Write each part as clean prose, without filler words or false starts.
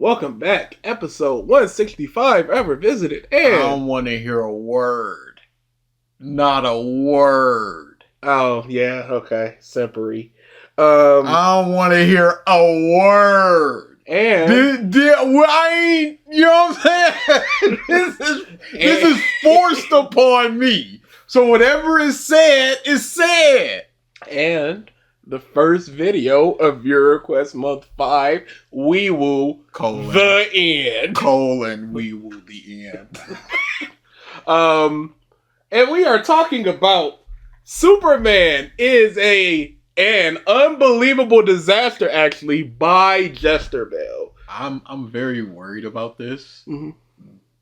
Welcome back, episode 165, Ever Visited, and... I don't want to hear a word. Not a word. Oh, yeah, okay, Sempery. I don't want to hear a word. And... I ain't, you know what I'm saying? This is forced upon me. So whatever is said, is said. And... the first video of Your Request Month 5, We Woo, the end. We Woo, the end. And we are talking about Superman is an unbelievable disaster, actually, by Jesterbell. I'm very worried about this. Mm-hmm.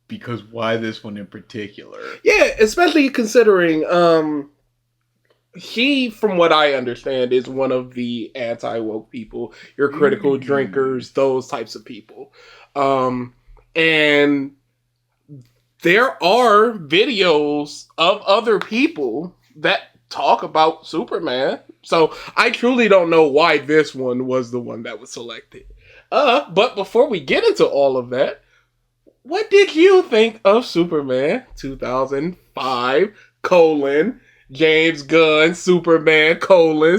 Because why this one in particular? Yeah, especially considering, he, from what I understand, is one of the anti-woke people, your critical drinkers, those types of people. And there are videos of other people that talk about Superman. So I truly don't know why this one was the one that was selected. But before we get into all of that, what did you think of Superman 2005, James Gunn, Superman,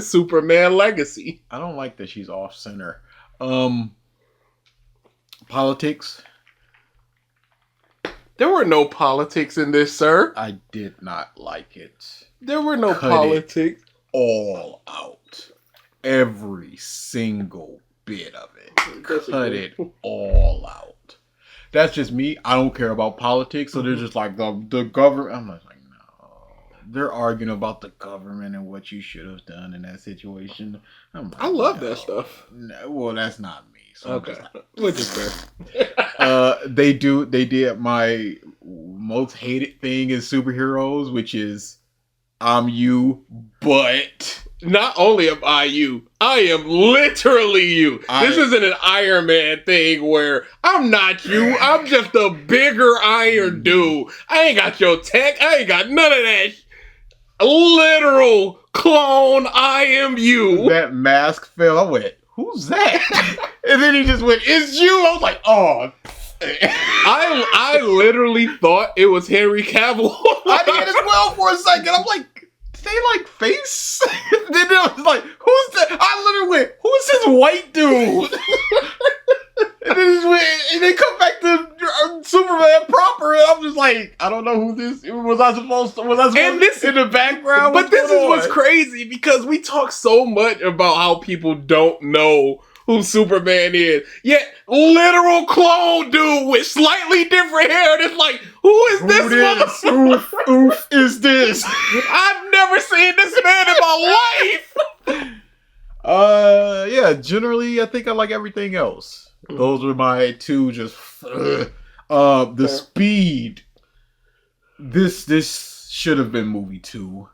Superman Legacy? I don't like that she's off center. Politics. There were no politics in this, sir. I did not like it. There were no politics. All out. Every single bit of it. Cut it all out. That's just me. I don't care about politics. So they're just like the government. I'm not like, they're arguing about the government and what you should have done in that situation. I love that stuff. No, well, that's not me. So okay, which is fair. They did my most hated thing in superheroes, which is I'm you, but not only am I you, I am literally you. This isn't an Iron Man thing where I'm not you. I'm just a bigger Iron dude. I ain't got your tech. I ain't got none of that. Literal clone, I am you. That mask fell. I went, who's that? And then he just went, it's you. I was like, oh. I literally thought it was Henry Cavill. I did as well for a second. I'm like, did they like face? Then I was like, who's that? I literally went, who's this white dude? And then come back to Superman proper, and I'm just like, I don't know who this was. And this in the background. But this is what's crazy, because we talk so much about how people don't know who Superman is, yet literal clone dude with slightly different hair. And it's like, who is this motherfucker? Oof is this? I've never seen this man in my life. Yeah. Generally, I think I like everything else. Those were my two. The speed. This should have been movie 2.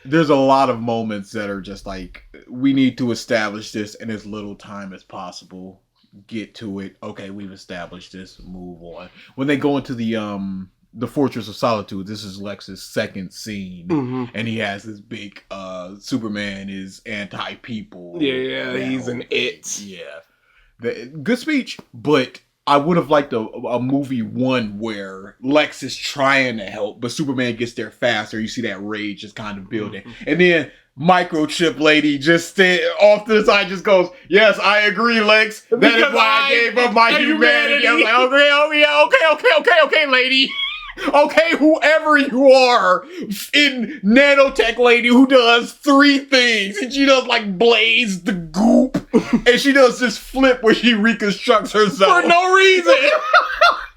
There's a lot of moments that are just like, we need to establish this in as little time as possible. Get to it. Okay, we've established this. Move on. When they go into the Fortress of Solitude, this is Lex's second scene, and he has this big Superman is anti-people. Yeah, he's an it. Yeah. Good speech, but I would have liked a movie 1 where Lex is trying to help, but Superman gets there faster. You see that rage just kind of building. And then Microchip Lady just off to the side just goes, yes, I agree, Lex. That is why I gave up my humanity. I was like, okay, lady. Okay, whoever you are in nanotech lady who does 3 things, and she does like blaze the goop, and she does this flip where she reconstructs herself for no reason.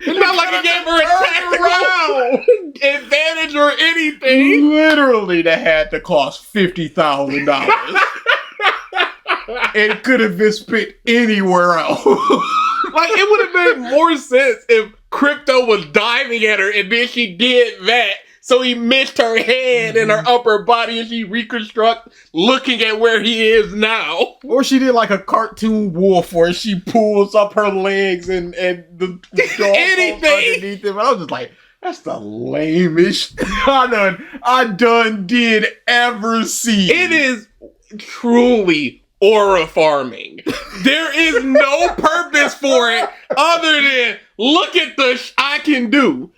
It's not like it gave her a tactical advantage or anything. Literally, that had to cost $50,000. It could have been spent anywhere else. Like, it would have made more sense if Crypto was diving at her and then she did that. So he missed her head and her upper body and she reconstruct looking at where he is now. Or she did like a cartoon wolf where she pulls up her legs and the dog underneath him. And I was just like, that's the lamest I done did ever see. It is truly aura farming. There is no purpose for it other than look at the I can do.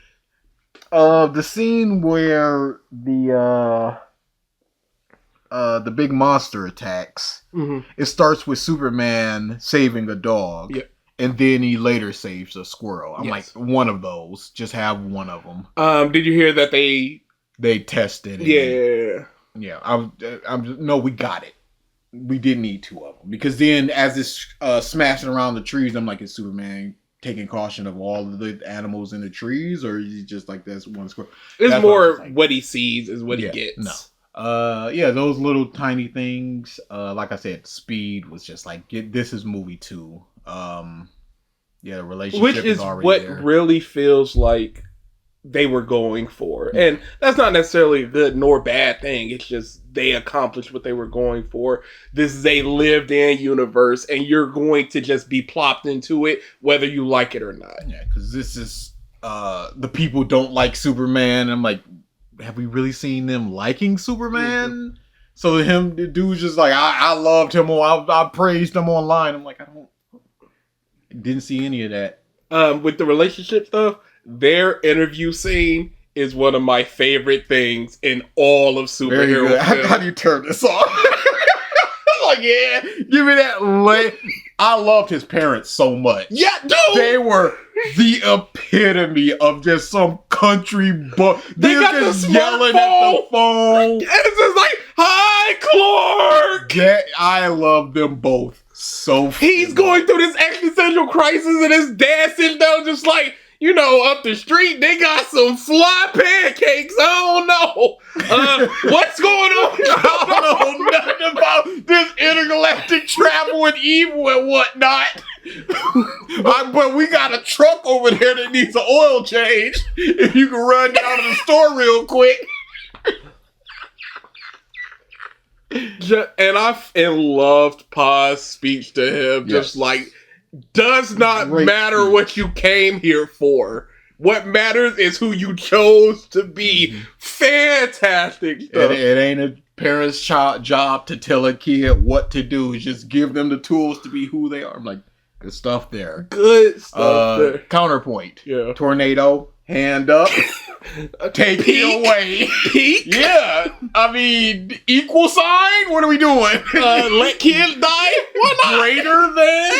The scene where the big monster attacks. Mm-hmm. It starts with Superman saving a dog, and then he later saves a squirrel. I'm like, one of those. Just have one of them. Did you hear that they tested? Yeah. No, we got it. We didn't need two of them because then as it's smashing around the trees, I'm like, is Superman taking caution of all of the animals in the trees, or is he just like this one squirrel? It's That's more like, what he sees is what he gets. No. Those little tiny things. Like I said, speed was just like, this is movie 2. The relationship which is already what there. Really feels like they were going for, and that's not necessarily a good nor bad thing. It's just they accomplished what they were going for. This is a lived-in universe, and you're going to just be plopped into it whether you like it or not. Yeah, because this is the people don't like Superman. I'm like, have we really seen them liking Superman? Mm-hmm. So the dude's just like, I loved him, or I praised him online. I'm like, didn't see any of that. With the relationship stuff, their interview scene is one of my favorite things in all of superhero films. How do you turn this off? Like, yeah, give me that. I loved his parents so much. Yeah, dude! They were the epitome of just some country boy. They got just yelling at the phone. It's just like, hi, Clark! I love them both so He's going through this existential crisis, and his dad sitting down just like, up the street, they got some fly pancakes. I don't know. What's going on? I don't know nothing about this intergalactic travel and evil and whatnot. But we got a truck over there that needs an oil change. If you can run down to the store real quick. And I loved Pa's speech to him. Just like, does not matter what you came here for. What matters is who you chose to be. Mm-hmm. Fantastic stuff. It ain't a parent's job to tell a kid what to do. Just give them the tools to be who they are. I'm like, good stuff there. Good stuff there. Counterpoint. Yeah. Tornado. Hand up. Take it away. Peak. Yeah. I mean, equal sign? What are we doing? Let kids die? Why not? Greater than?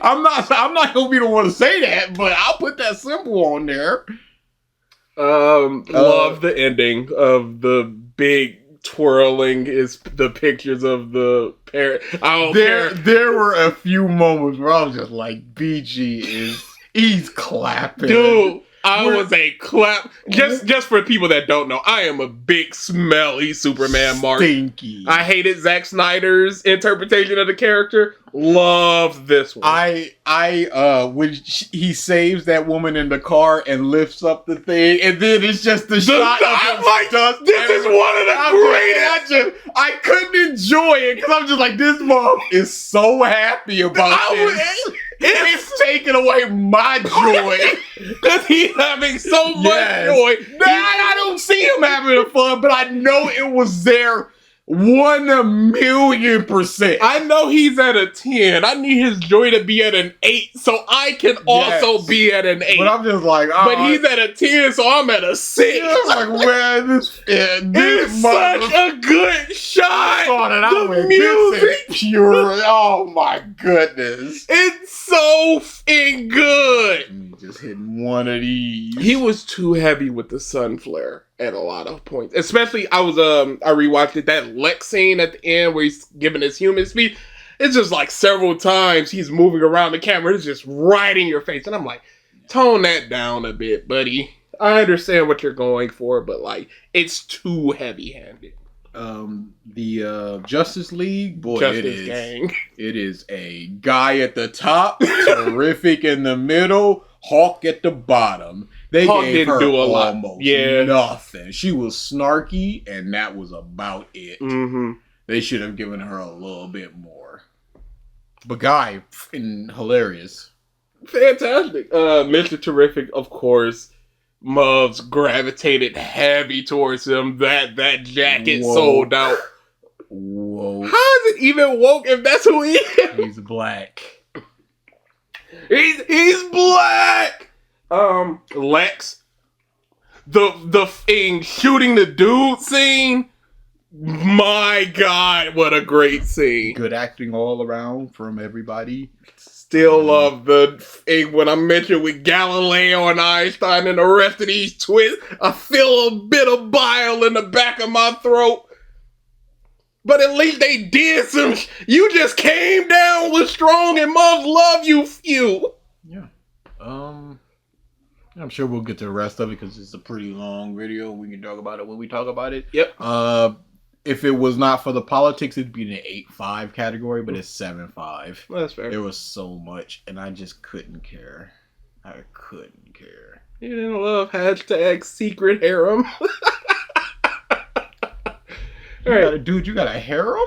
I'm not gonna be the one to say that, but I'll put that symbol on there. Love the ending of the big twirling is the pictures of the parent. I don't care. There were a few moments where I was just like, he's clapping. Dude, I was a clap. Just for people that don't know, I am a big smelly Superman mark. Stinky. I hated Zack Snyder's interpretation of the character. Love this one. When he saves that woman in the car and lifts up the thing, and then it's just the shot of him. Like, this is one of the greatest. I couldn't enjoy it because I'm just like, this mom is so happy about this. It's taking away my joy because he's having so much joy. I don't see him having fun, but I know it was there 1,000,000%. I know he's at a 10. I need his joy to be at an 8, so I can also be at an 8. But I'm just like, but he's at a 10, so I'm at a 6. Like, man, this is such a good shot. The music, this is pure. Oh my goodness, it's so f***ing good. Just hitting one of these. He was too heavy with the sun flare at a lot of points. Especially, I rewatched it, that Lex scene at the end where he's giving his human speech. It's just like several times he's moving around the camera. It's just right in your face. And I'm like, tone that down a bit, buddy. I understand what you're going for, but like, it's too heavy-handed. The Justice League, boy, Justice Gang. It is a guy at the top, terrific in the middle, Hawk at the bottom. Hawk gave didn't her do a lot. Nothing. She was snarky, and that was about it. Mm-hmm. They should have given her a little bit more. But guy, hilarious. Fantastic. Mr. Terrific, of course. Muvs gravitated heavy towards him. That jacket sold out Whoa. How is it even woke if that's who he is? He's black. He's black. Lex, the thing shooting the dude scene. My God, what a great scene! Good acting all around from everybody. Still love the thing when I mentioned with Galileo and Einstein and the rest of these twists. I feel a bit of bile in the back of my throat. But at least they did some. You just came down with strong and must love you few. Yeah. I'm sure we'll get to the rest of it because it's a pretty long video. We can talk about it when we talk about it. Yep. If it was not for the politics, it'd be in the 8.5 category, but it's 7.5. That's fair. There was so much, and I just couldn't care. I couldn't care. You didn't love hashtag secret harem. Dude, you got a harem?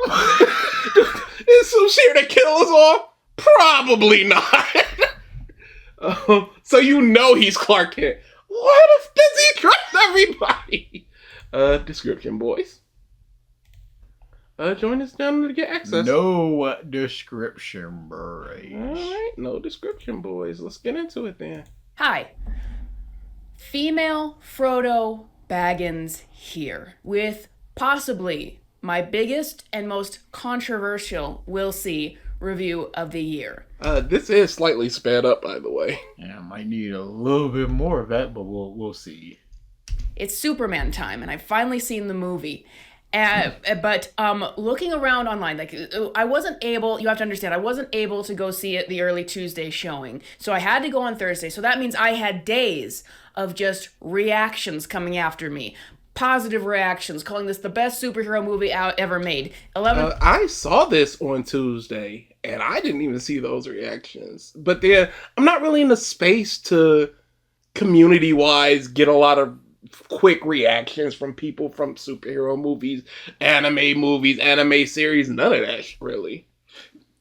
Is some shit to kill us all? Probably not. So you know he's Clark Kent. What if does he trust everybody? Description, boys. Join us down to get access. No description, boys. Alright, no description, boys. Let's get into it then. Hi. Female Frodo Baggins here with possibly my biggest and most controversial we'll see review of the year. This is slightly sped up, by the way. Yeah, I might need a little bit more of that, but we'll see. It's Superman time, and I've finally seen the movie. But looking around online, like I wasn't able, you have to understand, I wasn't able to go see it the early Tuesday showing. So I had to go on Thursday. So that means I had days of just reactions coming after me. Positive reactions, calling this the best superhero movie out ever made. I saw this on Tuesday, and I didn't even see those reactions. But then, I'm not really in the space to, community-wise, get a lot of quick reactions from people from superhero movies, anime series, none of that really.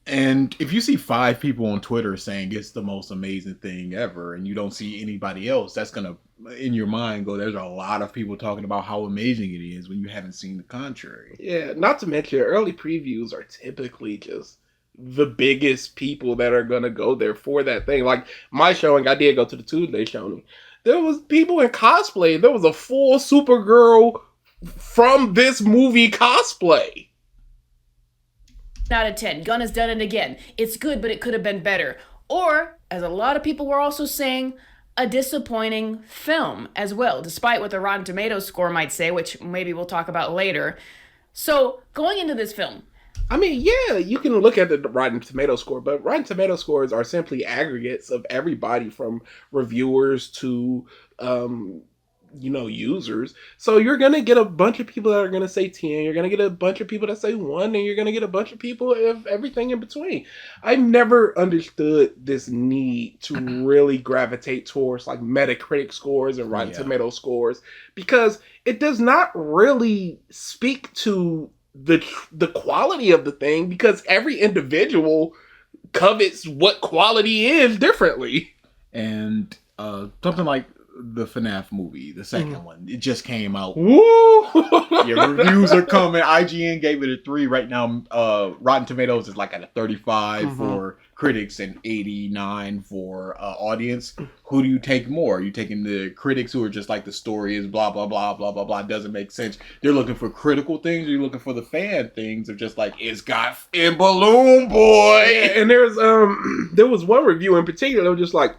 And if you see 5 people on Twitter saying it's the most amazing thing ever, and you don't see anybody else, that's gonna, in your mind, go, there's a lot of people talking about how amazing it is when you haven't seen the contrary. Yeah, not to mention, early previews are typically just the biggest people that are gonna go there for that thing. Like, my showing, I did go to the Tuesday showing. There was people in cosplay. There was a full Supergirl from this movie cosplay. Out of 10. Gunn has done it again. It's good, but it could have been better. Or, as a lot of people were also saying, a disappointing film as well, despite what the Rotten Tomatoes score might say, which maybe we'll talk about later. So, going into this film, I mean, yeah, you can look at the Rotten Tomato score, but Rotten Tomato scores are simply aggregates of everybody from reviewers to, users. So you're going to get a bunch of people that are going to say 10, you're going to get a bunch of people that say 1, and you're going to get a bunch of people of everything in between. I've never understood this need to really gravitate towards like Metacritic scores and Rotten Tomato scores, because it does not really speak to the quality of the thing, because every individual covets what quality is differently. And something like the FNAF movie, the second one, it just came out. Woo! Yeah, reviews are coming. IGN gave it a 3 right now. Rotten Tomatoes is like at a 35 for critics and 89 for audience. Who do you take more? Are you taking the critics who are just like, the story is blah blah blah blah blah blah, doesn't make sense? They're looking for critical things, or you're looking for the fan things of just like, it's got in Balloon Boy. Yeah, and there was one review in particular that was just like,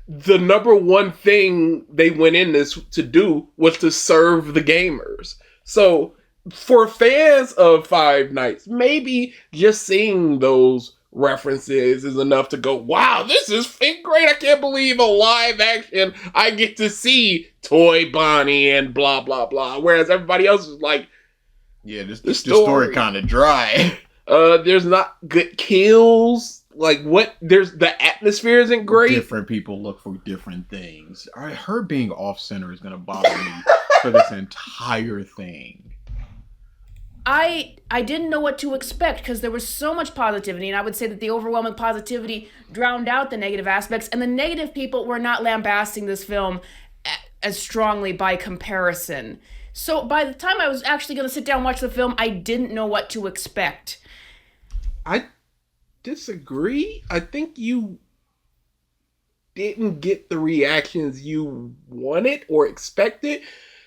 the number one thing they went in this to do was to serve the gamers. So for fans of Five Nights, maybe just seeing those references is enough to go, wow, this is great. I can't believe a live action I get to see Toy Bonnie and blah, blah, blah. Whereas everybody else is like, yeah, this story kind of dry. There's not good kills. Like, the atmosphere isn't great. Different people look for different things. Her being off-center is going to bother me for this entire thing. I didn't know what to expect because there was so much positivity, and I would say that the overwhelming positivity drowned out the negative aspects, and the negative people were not lambasting this film as strongly by comparison. So by the time I was actually going to sit down and watch the film, I didn't know what to expect. I disagree. I think you didn't get the reactions you wanted or expected,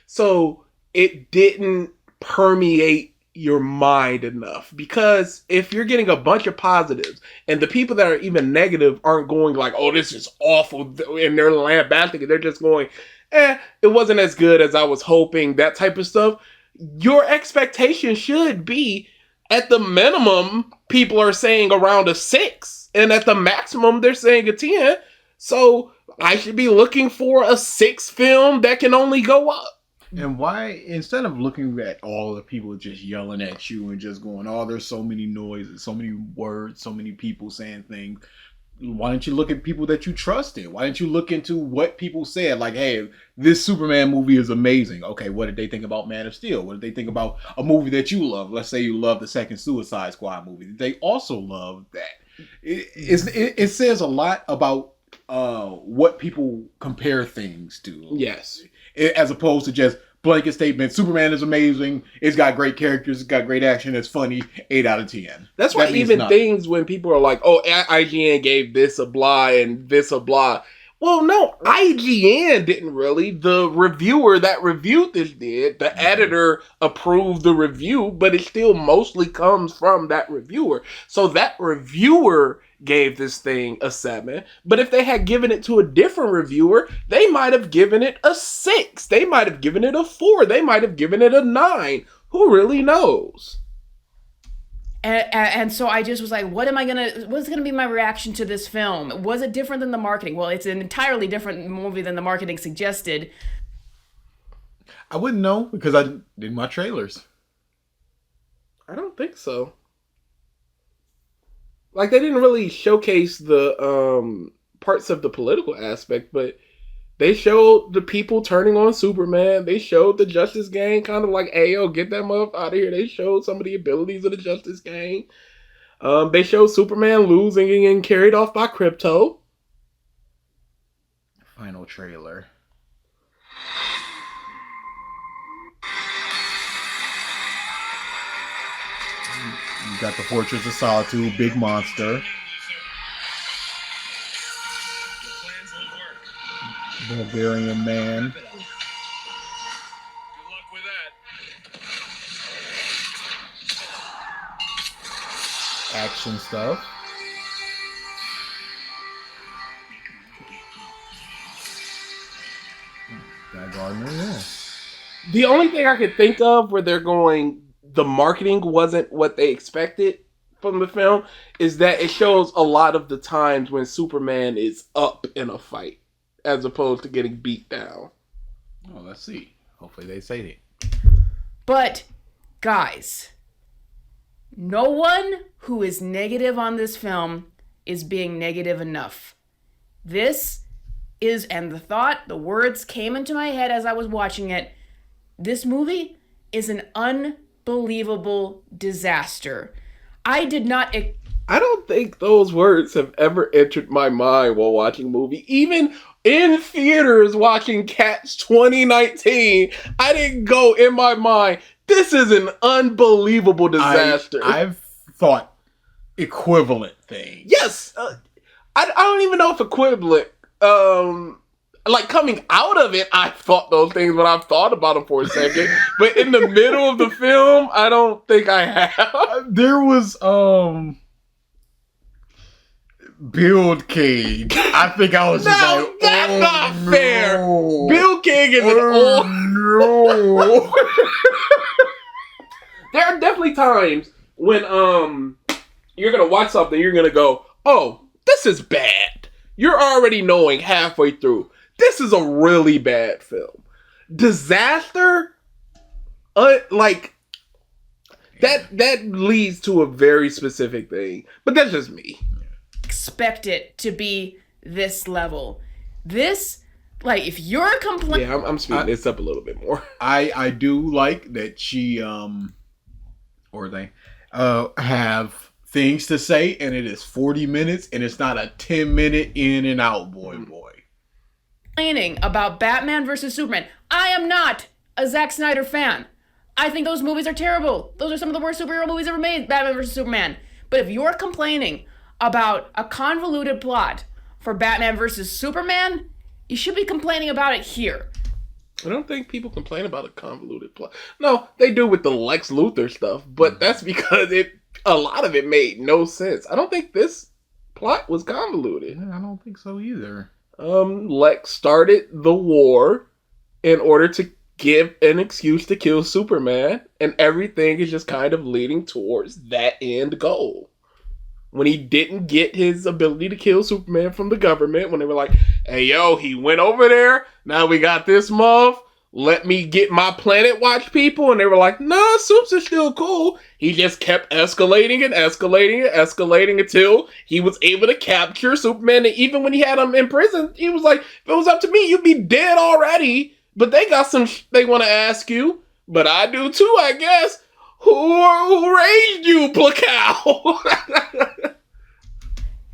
so it didn't permeate your mind enough. Because if you're getting a bunch of positives and the people that are even negative aren't going like, oh, this is awful, and they're lambasting it, they're just going, it wasn't as good as I was hoping, that type of stuff, your expectation should be, at the minimum, people are saying around a 6, and at the maximum, they're saying a 10. So I should be looking for a 6 film that can only go up. And why, instead of looking at all the people just yelling at you and just going, oh, there's so many noises, so many words, so many people saying things, why don't you look at people that you trusted? Why don't you look into what people said? Like, hey, this Superman movie is amazing. Okay, what did they think about Man of Steel? What did they think about a movie that you love? Let's say you love the second Suicide Squad movie. They also love that. It says a lot about what people compare things to. Yes. As opposed to just blanket statement, Superman is amazing, it's got great characters, it's got great action, it's funny, 8 out of 10. That's why even things when people are like, oh, IGN gave this a blah and this a blah. Well, no, IGN didn't really. The reviewer that reviewed this did. The editor approved the review, but it still mostly comes from that reviewer. So that reviewer gave this thing a 7. But if they had given it to a different reviewer, they might have given it a 6. They might have given it a 4. They might have given it a 9. Who really knows? And so I just was like, what's gonna be my reaction to this film? Was it different than the marketing? Well, it's an entirely different movie than the marketing suggested. I wouldn't know because I didn't watch trailers. I don't think so. Like, they didn't really showcase the parts of the political aspect, but they showed the people turning on Superman. They showed the Justice Gang kind of like, hey, yo, get that motherfucker out of here. They showed some of the abilities of the Justice Gang. They showed Superman losing and getting carried off by Krypto. Final trailer. You got the Fortress of Solitude, big monster. Bulgarian man. Good luck with that. Action stuff. Guy Gardner, yeah. The only thing I could think of where they're going, the marketing wasn't what they expected from the film, is that it shows a lot of the times when Superman is up in a fight, as opposed to getting beat down. Oh, let's see. Hopefully they say that. But, guys, no one who is negative on this film is being negative enough. This is, and the words came into my head as I was watching it, this movie is an unbelievable disaster. I did not... I don't think those words have ever entered my mind while watching a movie. Even in theaters watching Cats 2019, I didn't go in my mind, this is an unbelievable disaster. I've thought equivalent things. Yes! I don't even know if equivalent... like, coming out of it, I thought those things, but I've thought about them for a second. But in the middle of the film, I don't think I have. There was, Build King. I think I was just No, like, that's not no. fair. Bill King is an old... No. There are definitely times when, you're gonna watch something, you're gonna go, oh, this is bad. You're already knowing halfway through, this is a really bad film. Disaster, like, that leads to a very specific thing. But that's just me. expect it to be this level. This, like, if you're complaining... Yeah, I'm speeding this up a little bit more. I do like that she, or they, have things to say, and it is 40 minutes, and it's not a 10-minute in and out, boy. Complaining about Batman versus Superman. I am not a Zack Snyder fan. I think those movies are terrible. Those are some of the worst superhero movies ever made, Batman vs. Superman. But if you're complaining about a convoluted plot for Batman vs. Superman, you should be complaining about it here. I don't think people complain about a convoluted plot. No, they do with the Lex Luthor stuff, but that's because a lot of it made no sense. I don't think this plot was convoluted. Yeah, I don't think so either. Lex started the war in order to give an excuse to kill Superman, and everything is just kind of leading towards that end goal. When he didn't get his ability to kill Superman from the government, when they were like, hey, yo, he went over there, now we got this muff, let me get my Planet Watch people, and they were like, nah, Supes are still cool. He just kept escalating and escalating and escalating until he was able to capture Superman, and even when he had him in prison, he was like, if it was up to me, you'd be dead already, but they got some they want to ask you, but I do too, I guess. Who raised you, Placow?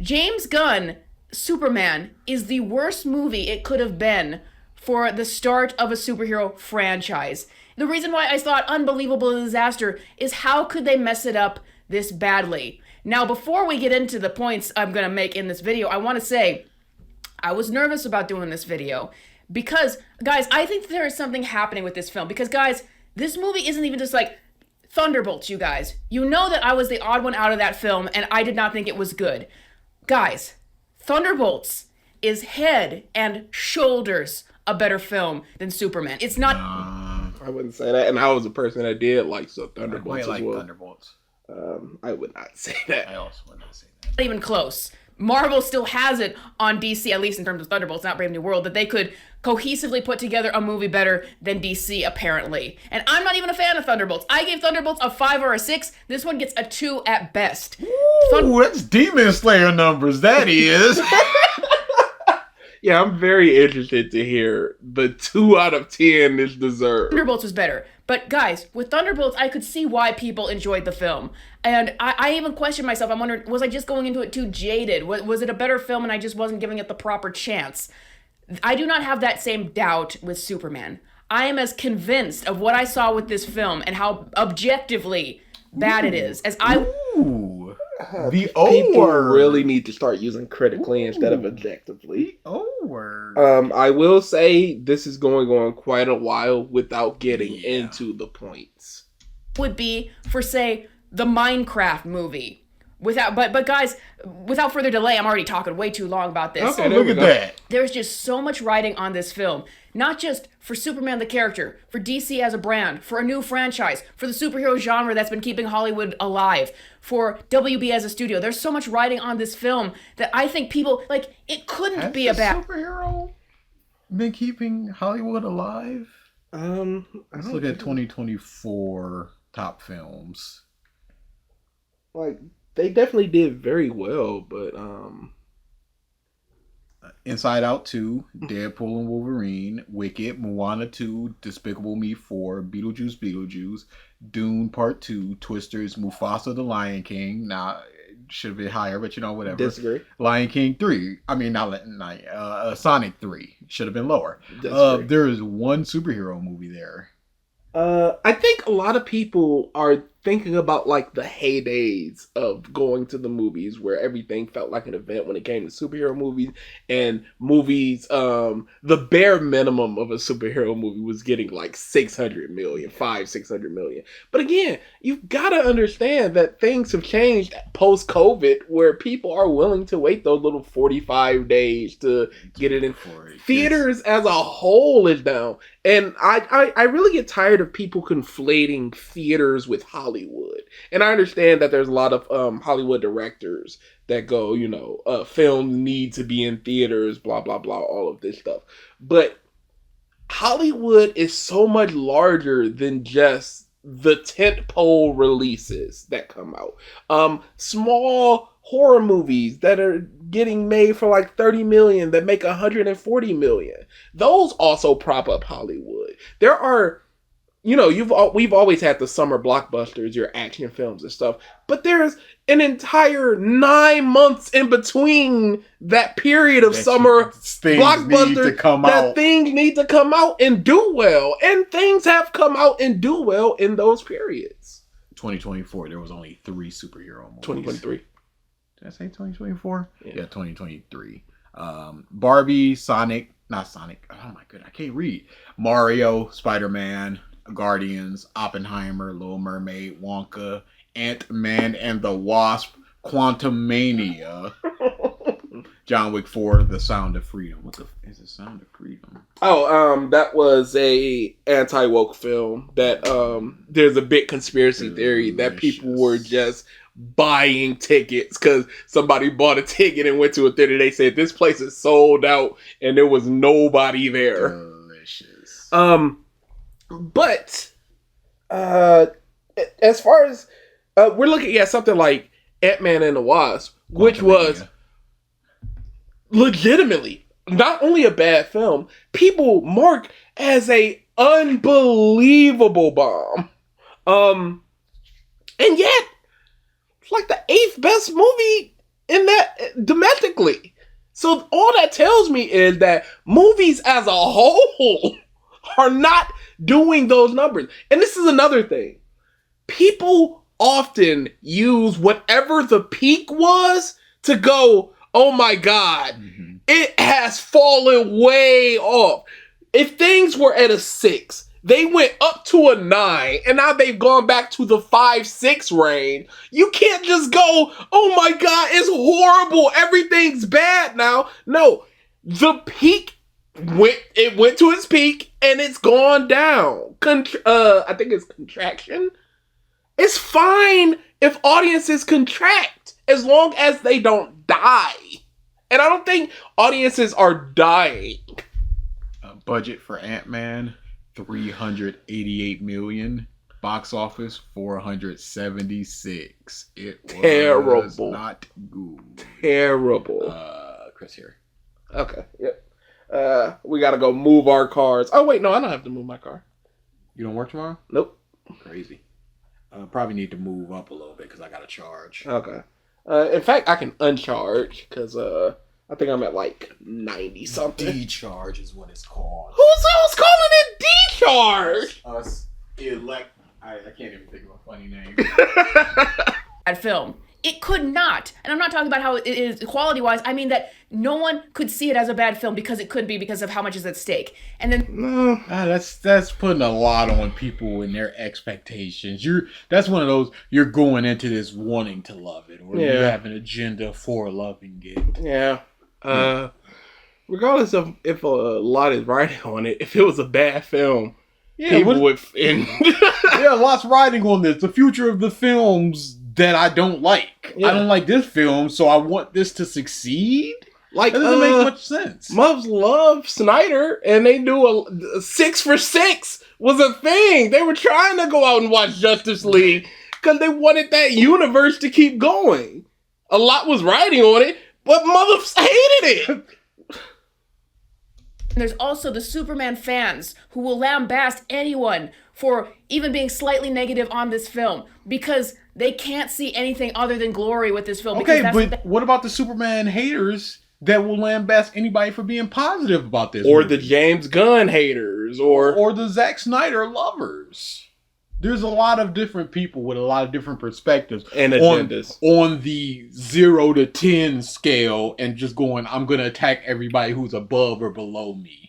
James Gunn, Superman, is the worst movie it could have been for the start of a superhero franchise. The reason why I thought Unbelievable Disaster is how could they mess it up this badly? Now, before we get into the points I'm going to make in this video, I want to say I was nervous about doing this video because, guys, I think there is something happening with this film. Because, guys, this movie isn't even just like Thunderbolts, you guys. You know that I was the odd one out of that film, and I did not think it was good. Guys, Thunderbolts is head and shoulders a better film than Superman. It's not... I wouldn't say that, and I was a person that did like Thunderbolts as well. Thunderbolts. I would not say that. I also would not say that. Not even close. Marvel still has it on DC, at least in terms of Thunderbolts, not Brave New World, that they could cohesively put together a movie better than DC, apparently. And I'm not even a fan of Thunderbolts. I gave Thunderbolts a 5 or a 6. This one gets a 2 at best. Ooh, that's Demon Slayer numbers, that is. Yeah, I'm very interested to hear the 2 out of 10 is deserved. Thunderbolts was better. But guys, with Thunderbolts, I could see why people enjoyed the film. And I even questioned myself. I'm wondering, was I just going into it too jaded? Was it a better film and I just wasn't giving it the proper chance? I do not have that same doubt with Superman. I am as convinced of what I saw with this film and how objectively bad it is as I... Ooh. The People O-word. really need to start using critically instead of objectively. The O-word. I will say this is going on quite a while without getting into the points. would be for, say, the Minecraft movie. But guys, without further delay, I'm already talking way too long about this. Okay, look at that. There's just so much writing on this film. Not just for Superman the character, for DC as a brand, for a new franchise, for the superhero genre that's been keeping Hollywood alive, for WB as a studio. There's so much writing on this film that I think people, like, it couldn't be a bad... superhero been keeping Hollywood alive? Let's look at 2024 top films. Like, they definitely did very well, but Inside Out 2, Deadpool and Wolverine, Wicked, Moana 2, Despicable Me 4, Beetlejuice, Dune Part 2, Twisters, Mufasa the Lion King. Now, it should have been higher, but whatever. Disagree. Lion King 3. I mean, Sonic 3. Should have been lower. Disagree. There is one superhero movie there. I think a lot of people are thinking about, like, the heydays of going to the movies where everything felt like an event when it came to superhero movies, and movies, the bare minimum of a superhero movie was getting like 600 million. But again, you've got to understand that things have changed post-COVID where people are willing to wait those little 45 days to get it in. Theaters as a whole is down. And I really get tired of people conflating theaters with Hollywood. And I understand that there's a lot of Hollywood directors that go, films need to be in theaters, blah, blah, blah, all of this stuff. But Hollywood is so much larger than just the tentpole releases that come out. Small horror movies that are getting made for like 30 million that make 140 million. Those also prop up Hollywood. There are we've always had the summer blockbusters, your action films and stuff, but there's an entire 9 months in between that period of summer blockbusters things need to come out and do well, and things have come out and do well in those periods. 2024, there was only 3 superhero movies. 2023. Did I say 2024? Yeah, 2023. Barbie, not Sonic. Oh my god, I can't read. Mario, Spider-Man, Guardians, Oppenheimer, Little Mermaid, Wonka, Ant-Man and the Wasp, Quantumania, John Wick 4, The Sound of Freedom. What the is The Sound of Freedom? Oh, that was a anti-woke film that there's a big conspiracy theory that people were just buying tickets because somebody bought a ticket and went to a theater. They said this place is sold out and there was nobody there. Delicious. But as far as we're looking at something like Ant-Man and the Wasp, which was legitimately not only a bad film, people mark as a unbelievable bomb. And yet, it's like the 8th best movie in that domestically. So all that tells me is that movies as a whole are not doing those numbers. And this is another thing. People often use whatever the peak was to go, oh my God, it has fallen way off. If things were at a 6, they went up to a 9, and now they've gone back to the 5-6 range. You can't just go, oh my God, it's horrible, everything's bad now. No, the peak went to its peak, and it's gone down. I think it's contraction. It's fine if audiences contract as long as they don't die. And I don't think audiences are dying. Budget for Ant-Man, $388 million. Box office, 476. It was terrible. Not good. Terrible. Chris here. Okay. Yep. We gotta go move our cars. Oh wait, no, I don't have to move my car. You don't work tomorrow? Nope. Crazy. Probably need to move up a little bit because I got to charge. Okay. In fact, I can uncharge because I think I'm at like 90 something. D-charge is what it's called. Who's calling it D-charge? Us I can't even think of a funny name. That film. It could not, and I'm not talking about how it is quality-wise, I mean that no one could see it as a bad film because it could be because of how much is at stake. And then that's putting a lot on people and their expectations. That's one of those, you're going into this wanting to love it, or you have an agenda for loving it. Yeah. Regardless of if a lot is writing on it, if it was a bad film, people would... lots riding on this. The future of the films that I don't like. Yeah. I don't like this film, so I want this to succeed. Like, that doesn't make much sense. Mubs love Snyder, and they knew a 6 for 6 was a thing. They were trying to go out and watch Justice League because they wanted that universe to keep going. A lot was riding on it, but Mubs hated it. There's also the Superman fans who will lambast anyone for even being slightly negative on this film because they can't see anything other than glory with this film. Okay, but what about the Superman haters that will lambast anybody for being positive about this or movie? The James Gunn haters, or the Zack Snyder lovers. There's a lot of different people with a lot of different perspectives and agendas on the 0 to 10 scale, and just going, I'm going to attack everybody who's above or below me.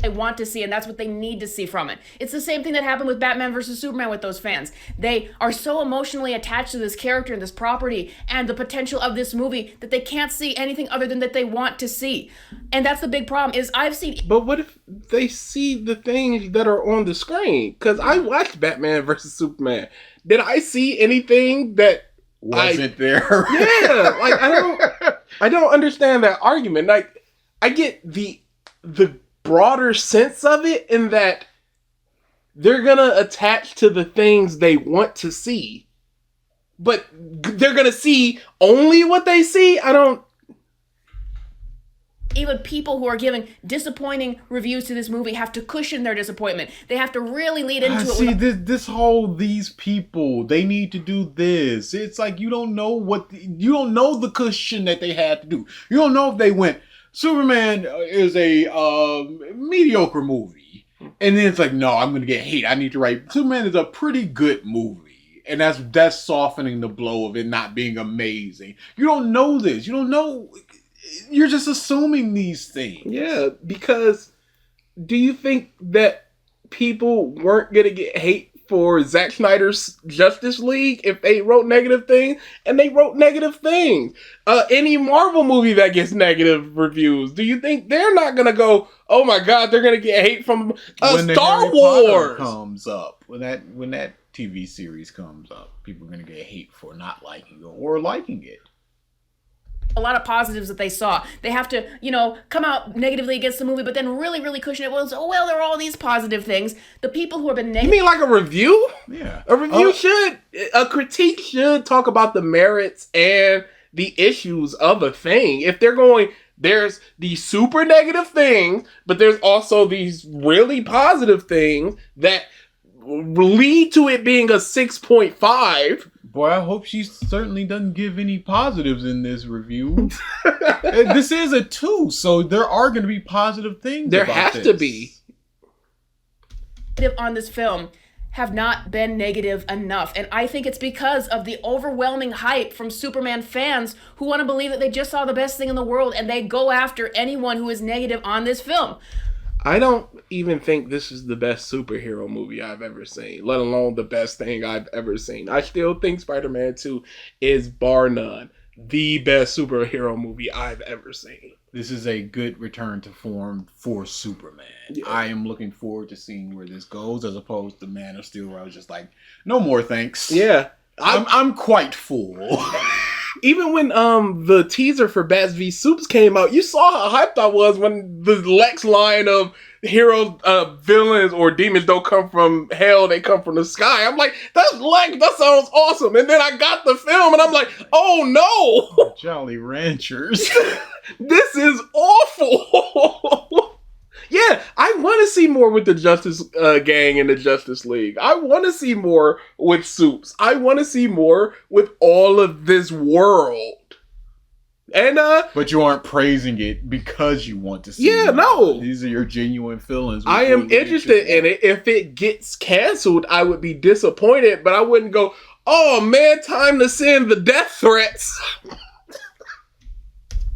They want to see, and that's what they need to see from it. It's the same thing that happened with Batman versus Superman with those fans. They are so emotionally attached to this character and this property and the potential of this movie that they can't see anything other than that they want to see. And that's the big problem is I've seen... But what if they see the things that are on the screen? Because I watched Batman versus Superman. Did I see anything that wasn't there? Yeah, like I don't understand that argument. Like, I get the broader sense of it in that they're gonna attach to the things they want to see, but they're gonna see only what they see. Even people who are giving disappointing reviews to this movie have to cushion their disappointment. They have to really lead into it. See, these people, they need to do this. It's like you don't know the cushion that they had to do. You don't know if they went, Superman is a mediocre movie. And then it's like, no, I'm going to get hate. I need to write, Superman is a pretty good movie. And that's softening the blow of it not being amazing. You don't know this. You don't know. You're just assuming these things. Yeah, because do you think that people weren't going to get hate for Zack Snyder's Justice League if they wrote negative things? And they wrote negative things. Any Marvel movie that gets negative reviews, do you think they're not going to go, oh my God, they're going to get hate from when Star Harry Wars? Potter comes up, when that TV series comes up, people are going to get hate for not liking it or liking it. A lot of positives that they saw. They have to, come out negatively against the movie, but then really, really cushion it. Well, there are all these positive things. The people who have been negative. You mean like a review? Yeah. A critique should talk about the merits and the issues of a thing. If they're going, there's these super negative things, but there's also these really positive things that lead to it being a 6.5. Boy, I hope she certainly doesn't give any positives in this review. This is a 2, so there are going to be positive things. There have to be. On this film have not been negative enough, and I think it's because of the overwhelming hype from Superman fans who want to believe that they just saw the best thing in the world, and they go after anyone who is negative on this film. I don't even think this is the best superhero movie I've ever seen, let alone the best thing I've ever seen. I still think Spider-Man 2 is, bar none, the best superhero movie I've ever seen. This is a good return to form for Superman. Yeah. I am looking forward to seeing where this goes, as opposed to Man of Steel, where I was just like, no more thanks. Yeah. I'm quite full. Even when the teaser for Bats v Supes came out, you saw how hyped I was when the Lex line of heroes, villains, or demons don't come from hell, they come from the sky. I'm like, that sounds awesome. And then I got the film and I'm like, oh no! Jolly Ranchers. This is awful! Yeah, I want to see more with the Justice Gang and the Justice League. I want to see more with Supes. I want to see more with all of this world. And but you aren't praising it because you want to see. Yeah, no. These are your genuine feelings. I am interested in it. If it gets canceled, I would be disappointed, but I wouldn't go, oh man, time to send the death threats.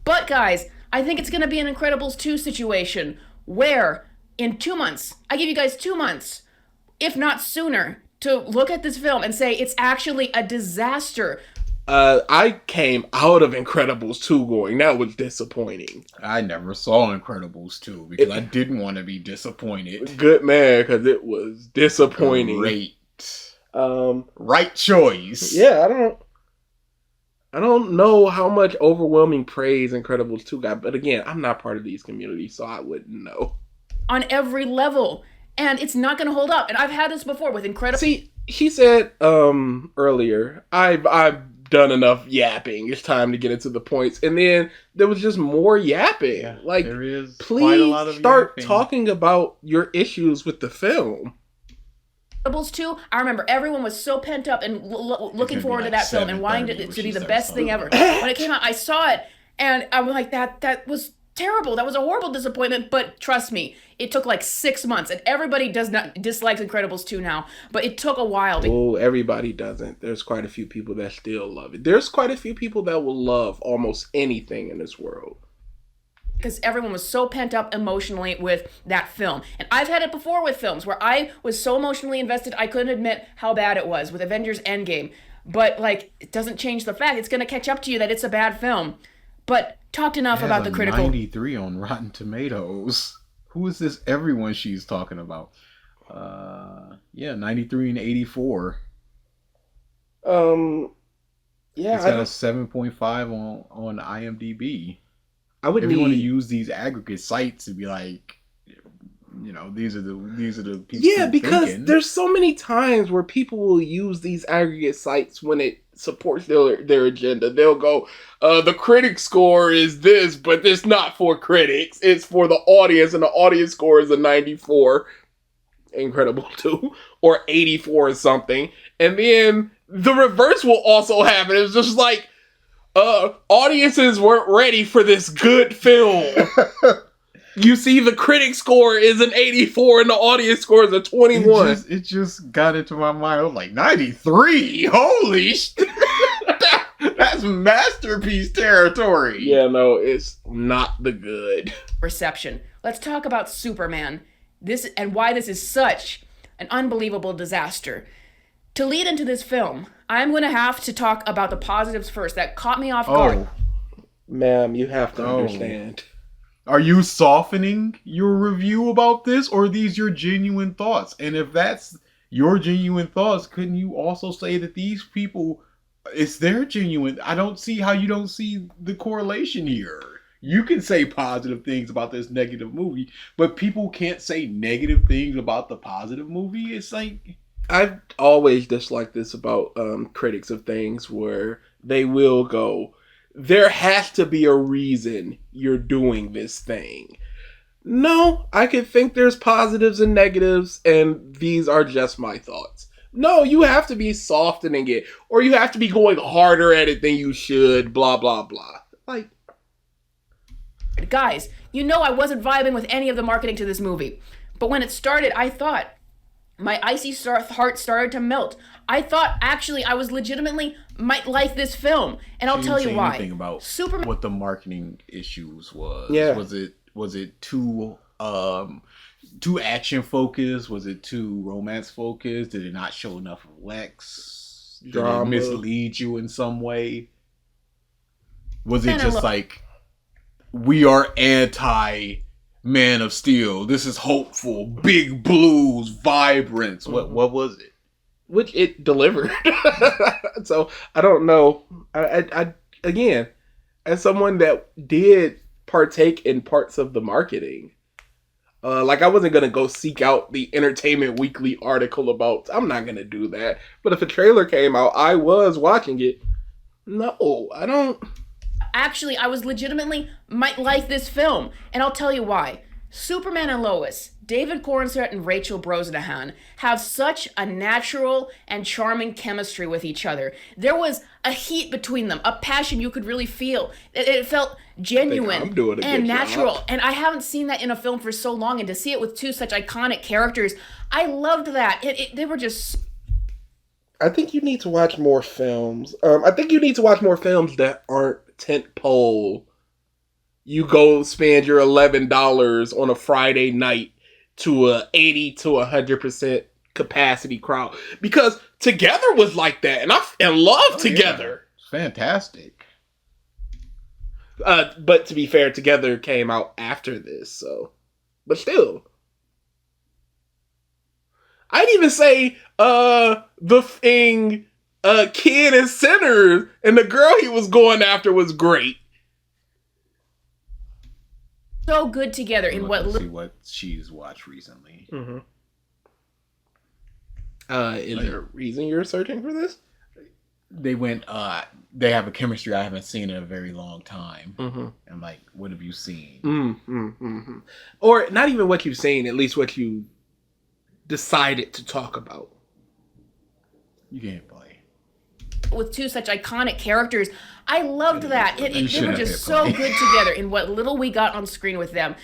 But guys, I think it's going to be an Incredibles 2 situation where in 2 months, I give you guys 2 months, if not sooner, to look at this film and say it's actually a disaster. I came out of Incredibles 2 going, that was disappointing. I never saw Incredibles 2 because I didn't want to be disappointed. Good man, because it was disappointing. Great. Right choice. Yeah, I don't know how much overwhelming praise Incredibles 2 got, but again, I'm not part of these communities, so I wouldn't know. On every level. And it's not going to hold up. And I've had this before with Incredibles. See, he said earlier, I've done enough yapping. It's time to get into the points. And then there was just more yapping. Yeah, like, there is please quite a lot of start yapping. Talking about your issues with the film. Incredibles 2, I remember everyone was so pent up and looking forward to that film and wanting it to be the best thing ever. When it came out, I saw it and I was like, that was terrible. That was a horrible disappointment, but trust me, it took like 6 months and everybody dislikes Incredibles 2 now, but it took a while. Oh, everybody doesn't. There's quite a few people that still love it. There's quite a few people that will love almost anything in this world. Because everyone was so pent up emotionally with that film. And I've had it before with films where I was so emotionally invested I couldn't admit how bad it was with Avengers Endgame. But, like, it doesn't change the fact. It's going to catch up to you that it's a bad film. But talked enough about the critical... 93 on Rotten Tomatoes. Who is this everyone she's talking about? 93 and 84. Yeah. It's got a 7.5 on IMDb. I would if you want to use these aggregate sites to be like, these are the people. Yeah, because there's so many times where people will use these aggregate sites when it supports their agenda. They'll go, the critic score is this, but it's not for critics. It's for the audience, and the audience score is a 94. Incredible too, or 84 or something. And then the reverse will also happen. It's just like, audiences weren't ready for this good film. You see, the critic score is an 84 and the audience score is a 21. It just got into my mind. I was like, 93? Holy shit. That's masterpiece territory. Yeah, no, it's not the good. Reception. Let's talk about Superman. This and why this is such an unbelievable disaster. To lead into this film, I'm going to have to talk about the positives first that caught me off guard. Ma'am, you have to understand. Are you softening your review about this, or are these your genuine thoughts? And if that's your genuine thoughts, couldn't you also say that these people, it's their genuine? I don't see how you don't see the correlation here. You can say positive things about this negative movie, but people can't say negative things about the positive movie. It's like, I've always disliked this about critics of things where they will go, there has to be a reason you're doing this thing. No, I could think there's positives and negatives, and these are just my thoughts. No, you have to be softening it, or you have to be going harder at it than you should, blah, blah, blah. Like, guys, you know I wasn't vibing with any of the marketing to this movie. But when it started, I thought my icy heart started to melt. I thought actually I was legitimately might like this film, and I'll tell you why. Anything about Superman. what the marketing issues was? Yeah. Was it too action focused? Was it too romance focused? Did it not show enough of Lex? Did Drama. it mislead you in some way? Was it just like, we are anti Man of Steel? This is hopeful, big blues, vibrance. What was it? Which it delivered. So I don't know. I again, as someone that did partake in parts of the marketing, like I wasn't gonna go seek out the Entertainment Weekly article about. I'm not gonna do that. But if a trailer came out, I was watching it. No, I don't. Actually, I was legitimately might like this film, and I'll tell you why. Superman and Lois, David Cornsett and Rachel Brosnahan have such a natural and charming chemistry with each other. There was a heat between them, a passion you could really feel. It felt genuine and natural. And I haven't seen that in a film for so long, and to see it with two such iconic characters, I loved that. They were just... I think you need to watch more films. I think you need to watch more films that aren't tentpole. You go spend your $11 on a Friday night to a 80 to 100% capacity crowd, because Together was like that, and I love Together. Yeah. Fantastic. But to be fair, Together came out after this, so, but still, I'd even say the thing, Kid and Sinners, and the girl he was going after was great. So good together in what... See what she's watched recently. Mm-hmm. Is there a reason you're searching for this? They went, they have a chemistry I haven't seen in a very long time. Mm-hmm. I'm like, what have you seen? Mm-hmm. Or not even what you've seen, at least what you decided to talk about. You can't play. With two such iconic characters, I loved that. They were just so play. good together in what little we got on screen with them.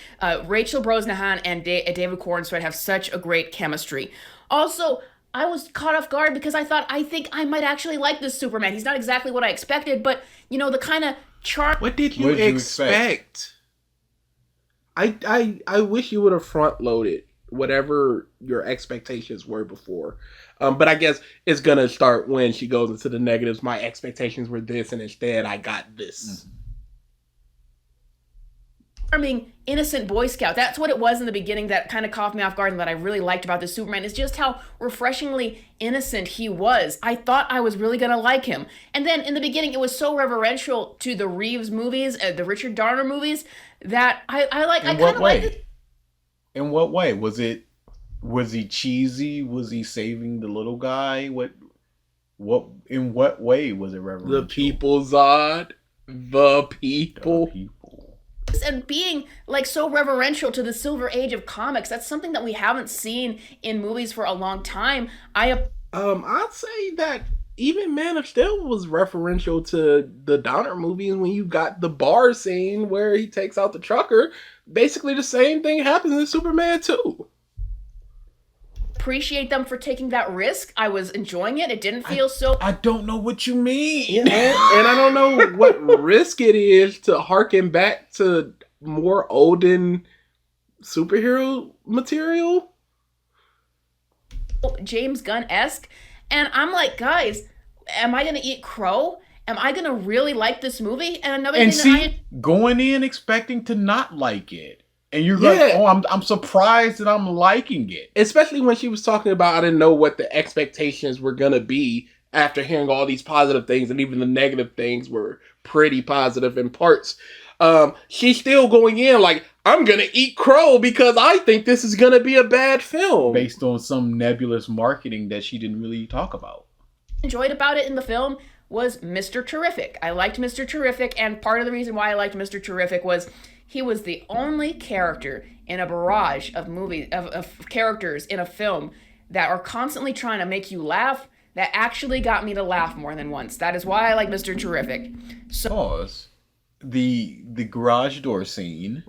Rachel Brosnahan and David Cornsett have such a great chemistry. Also, I was caught off guard because I think I might actually like this Superman. He's not exactly what I expected, but, you know, the kind of charm... What did you expect? I wish you would have front-loaded whatever your expectations were before. But I guess it's going to start when she goes into the negatives. My expectations were this, and instead I got this. Charming, innocent Boy Scout. That's what it was in the beginning that kind of caught me off guard and that I really liked about this Superman is just how refreshingly innocent he was. I thought I was really going to like him. And then in the beginning, it was so reverential to the Reeves movies, the Richard Donner movies, that I kind of liked it. In what way? Was he cheesy? Was he saving the little guy? What? In what way was it The reverential? people, Zod. The people. The people. And being like so reverential to the Silver Age of comics, that's something that we haven't seen in movies for a long time. I'd say that even Man of Steel was referential to the Donner movies when you got the bar scene where he takes out the trucker. Basically the same thing happens in Superman 2. appreciate them for taking that risk. I was enjoying it. It didn't feel so. I don't know what you mean. Yeah, and I don't know what risk it is to harken back to more olden superhero material. James Gunn-esque. And I'm like, guys, am I going to eat crow? Am I going to really like this movie? And another And thing see, going in expecting to not like it. And you're Yeah. like, oh, I'm surprised that I'm liking it. Especially when she was talking about, I didn't know what the expectations were going to be after hearing all these positive things, and even the negative things were pretty positive in parts. She's still going in like, I'm going to eat crow because I think this is going to be a bad film. Based on some nebulous marketing that she didn't really talk about. enjoyed about it in the film was Mr. Terrific. I liked Mr. Terrific, and part of the reason why I liked Mr. Terrific was he was the only character in a barrage of of characters in a film that are constantly trying to make you laugh that actually got me to laugh more than once. That is why I like Mr. Terrific. So Pause. The garage door scene.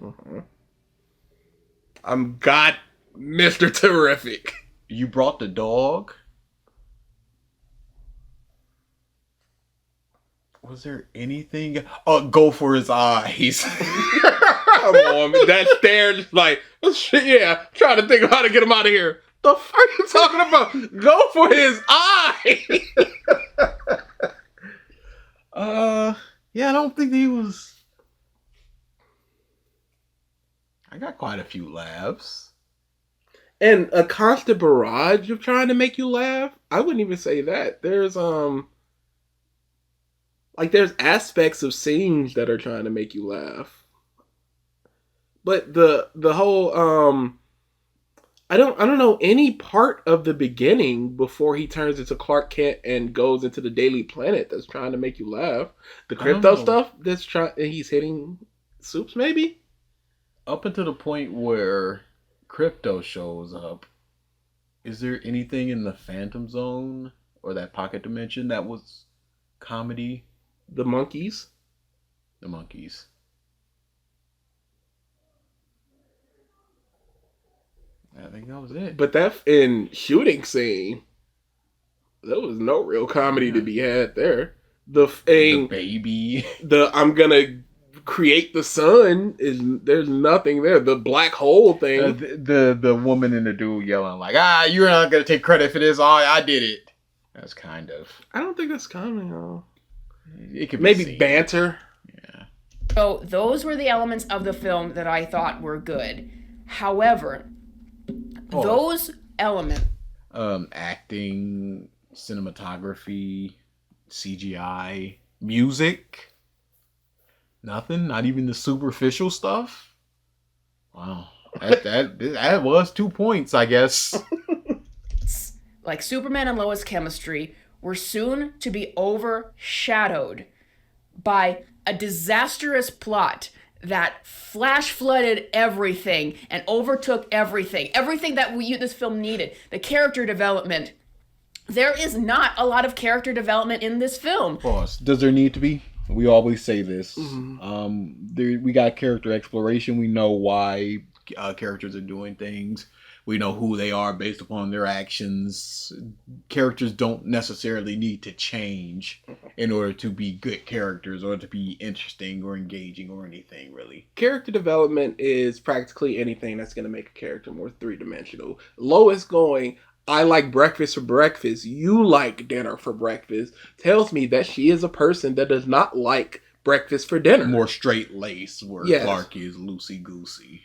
I'm got Mr. Terrific. You brought the dog. Was there anything? Oh, go for his eyes. Come on, man. That stare just like, yeah, trying to think of how to get him out of here. The fuck are you talking about? Go for his eye. Yeah, I don't think he was. I got quite a few laughs. And a constant barrage of trying to make you laugh. I wouldn't even say that. There's there's aspects of scenes that are trying to make you laugh. But the whole I don't know any part of the beginning before he turns into Clark Kent and goes into the Daily Planet that's trying to make you laugh. The crypto stuff that's he's hitting Soups maybe? Up until the point where Crypto shows up, is there anything in the Phantom Zone or that pocket dimension that was comedy? The monkeys. The monkeys. I think that was it. But that in shooting scene, there was no real comedy to be had there. The baby. I'm gonna create the sun there's nothing there. The black hole thing. The woman and the dude yelling like, you're not gonna take credit for this. I did it. That's kind of. I don't think that's comedy. No. It could be maybe seen. banter. Yeah. So those were the elements of the film that I thought were good. However, those elements, acting, cinematography, CGI, music, nothing. Not even the superficial stuff. Wow, that was 2 points, I guess. like Superman and Lois' chemistry, were soon to be overshadowed by a disastrous plot that flash flooded everything and overtook everything that this film needed. The character development. There is not a lot of character development in this film. Pause. Does there need to be? We always say this. Mm-hmm. We got character exploration. We know why characters are doing things. We know who they are based upon their actions. Characters don't necessarily need to change in order to be good characters or to be interesting or engaging or anything, really. Character development is practically anything that's going to make a character more three-dimensional. Lois going, I like breakfast for breakfast, you like dinner for breakfast, tells me that she is a person that does not like breakfast for dinner. More straight-laced, where Yes. Clark is loosey-goosey.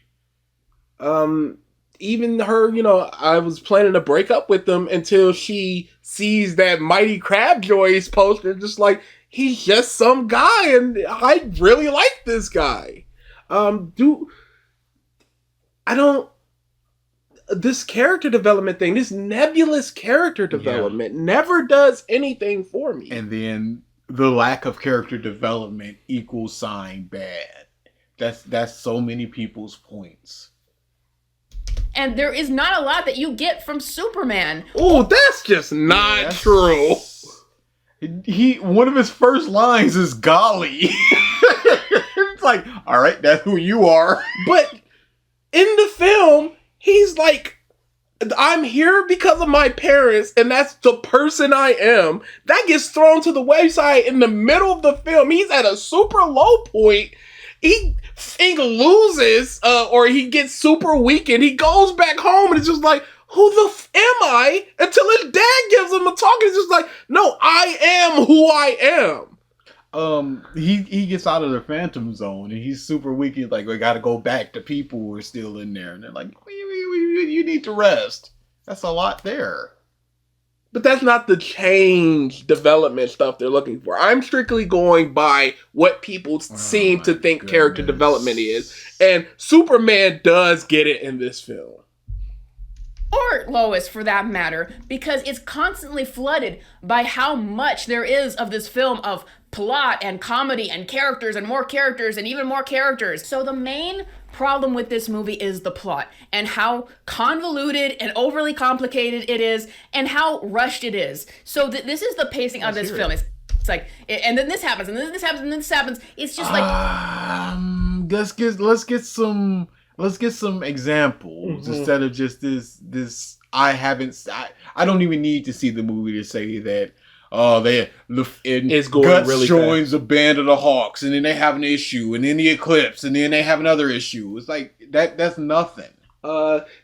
Even her, I was planning to break up with them until she sees that Mighty Crab Joyce poster, just like, he's just some guy, and I really like this guy. this character development thing, this nebulous character development, never does anything for me. And then the lack of character development equals bad. That's so many people's points. And there is not a lot that you get from Superman. Oh, that's just not true. One of his first lines is golly. It's like, all right, that's who you are. But in the film, he's like, I'm here because of my parents, and that's the person I am. That gets thrown to the wayside in the middle of the film. He's at a super low point. He loses, or he gets super weakened. He goes back home, and it's just like, who the am I? Until his dad gives him a talk, it's just like, no, I am who I am. He gets out of the phantom zone, and he's super weak. He's like, we got to go back to people who are still in there, and they're like, you need to rest. That's a lot there. But that's not the change development stuff they're looking for. I'm strictly going by what people seem to think character development is. And Superman does get it in this film. Or Lois, for that matter, because it's constantly flooded by how much there is of this film of plot and comedy and characters and more characters and even more characters. So the main problem with this movie is the plot and how convoluted and overly complicated it is and how rushed it is. So this is the pacing of this film. It's like, and then this happens, and then this happens, and then this happens. It's just like, let's get some examples instead of just this. I don't even need to see the movie to say that. It's going Guts really joins fast. A band of the Hawks, and then they have an issue, and then the Eclipse, and then they have another issue. It's like that's nothing.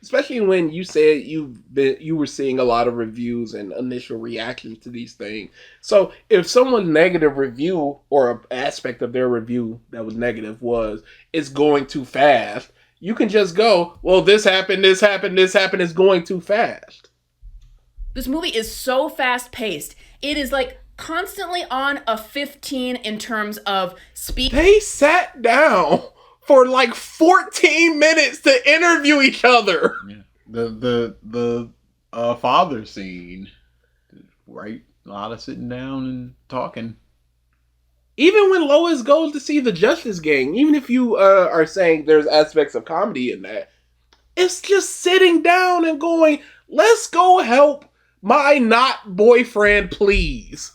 Especially when you said you were seeing a lot of reviews and initial reactions to these things. So if someone's negative review or an aspect of their review that was negative was it's going too fast, you can just go, well, this happened, this happened, this happened. It's going too fast. This movie is so fast paced. It is like constantly on a 15 in terms of speed. They sat down for like 14 minutes to interview each other. Yeah. The father scene, right? A lot of sitting down and talking. Even when Lois goes to see the Justice Gang, even if you are saying there's aspects of comedy in that, it's just sitting down and going, let's go help my not boyfriend, please.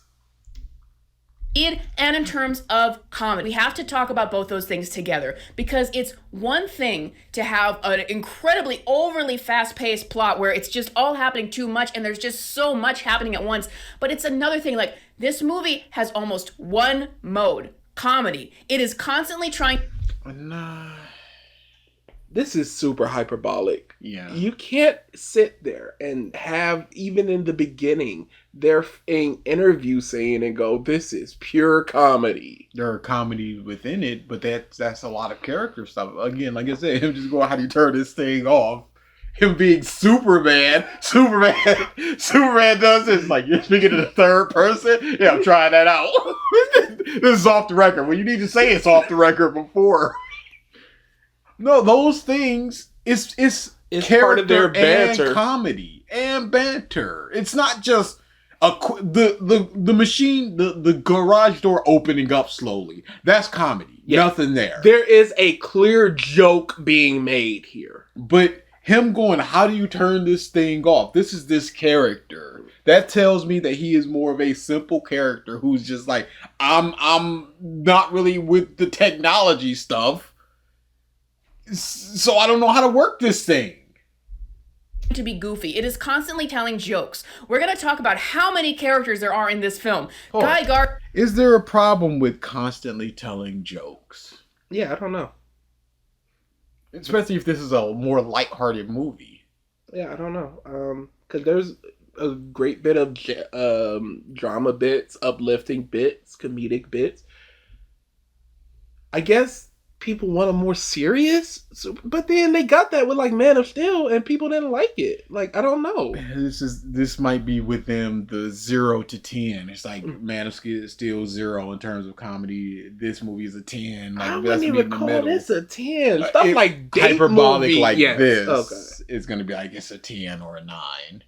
And in terms of comedy, we have to talk about both those things together because it's one thing to have an incredibly overly fast-paced plot where it's just all happening too much and there's just so much happening at once. But it's another thing, like this movie has almost one mode, comedy. It is constantly trying. Nah. This is super hyperbolic. Yeah. You can't sit there and have, even in the beginning, their interview saying and go, this is pure comedy. There are comedy within it, but that's a lot of character stuff. Again, like I said, him just going, how do you turn this thing off? Him being Superman does this. Like, you're speaking to the third person? Yeah, I'm trying that out. This is off the record. Well, you need to say it's off the record before. No, those things, it's part of their banter. And comedy and banter. It's not just the machine, the garage door opening up slowly. That's comedy. Yeah. Nothing there. There is a clear joke being made here. But him going, how do you turn this thing off? This is this character. That tells me that he is more of a simple character who's just like, I'm not really with the technology stuff. So I don't know how to work this thing. To be goofy. It is constantly telling jokes. We're going to talk about how many characters there are in this film. Guy Gardner. Is there a problem with constantly telling jokes? Yeah, I don't know. Especially if this is a more lighthearted movie. Yeah, I don't know. Because there's a great bit of drama bits, uplifting bits, comedic bits. I guess people want a more serious, but then they got that with like Man of Steel, and people didn't like it. Like I don't know. This might be with them the 0 to 10. It's like Man of Steel 0 in terms of comedy. This movie is a 10. Like I that's wouldn't even call this a 10. Stuff like date hyperbolic movie. like Yes. this is going to be like it's a 10 or a 9.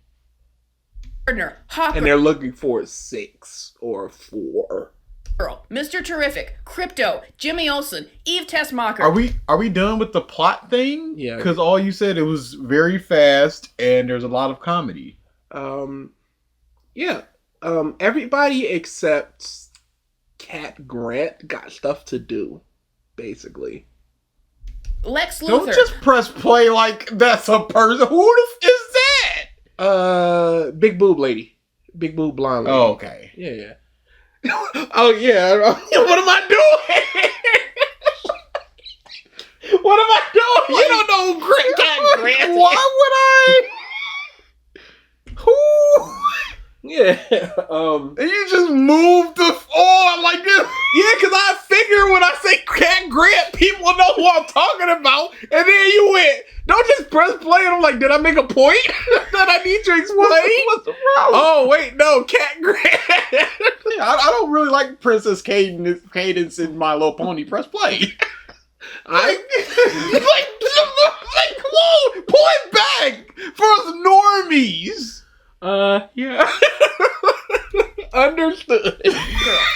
Hawker, And they're looking for a 6 or a 4. Girl, Mr. Terrific, Crypto, Jimmy Olsen, Eve Tessmacher. Are we done with the plot thing? Yeah. Because all you said, it was very fast and there's a lot of comedy. Yeah. Everybody except Cat Grant got stuff to do, basically. Lex Luthor. Don't just press play like that's a person. Who the f- is that? Big boob lady. Big boob blonde lady. Oh, okay. Yeah. Oh, yeah. What am I doing? What am I doing? You don't know who Cat Grant is. Why would I? Who? Yeah. And you just moved the on like this. Yeah, because I figure when I say Cat Grant, people know who I'm talking about. And then you went, don't just press play. And I'm like, did I make a point that I need to explain? What's the problem? Oh, wait, no, Cat Grant. Yeah, I don't really like Princess Cadence in My Little Pony. Press play. Like, come on, pull it back for us normies. Yeah. Understood.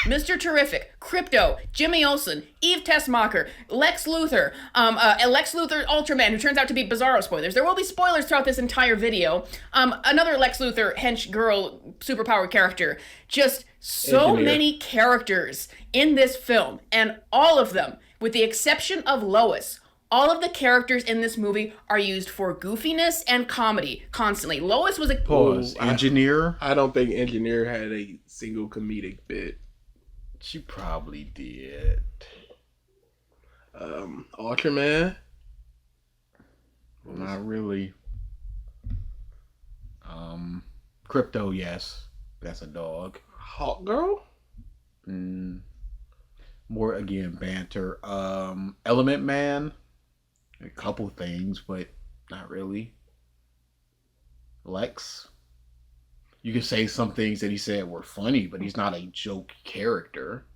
Mr. Terrific, Crypto, Jimmy Olsen, Eve Tessmacher, Lex Luthor, Lex Luthor Ultraman, who turns out to be Bizarro spoilers. There will be spoilers throughout this entire video. Another Lex Luthor hench girl superpower character. Just so Engineer. many characters in this film, and all of them, with the exception of Lois, all of the characters in this movie are used for goofiness and comedy constantly. Lois was a Pause. Engineer? I don't think Engineer had a single comedic bit. She probably did. Ultraman. Not really. Crypto, yes. That's a dog. Hawk Girl. More, again, banter. Element Man. A couple things, but not really. Lex. You could say some things that he said were funny, but he's not a joke character.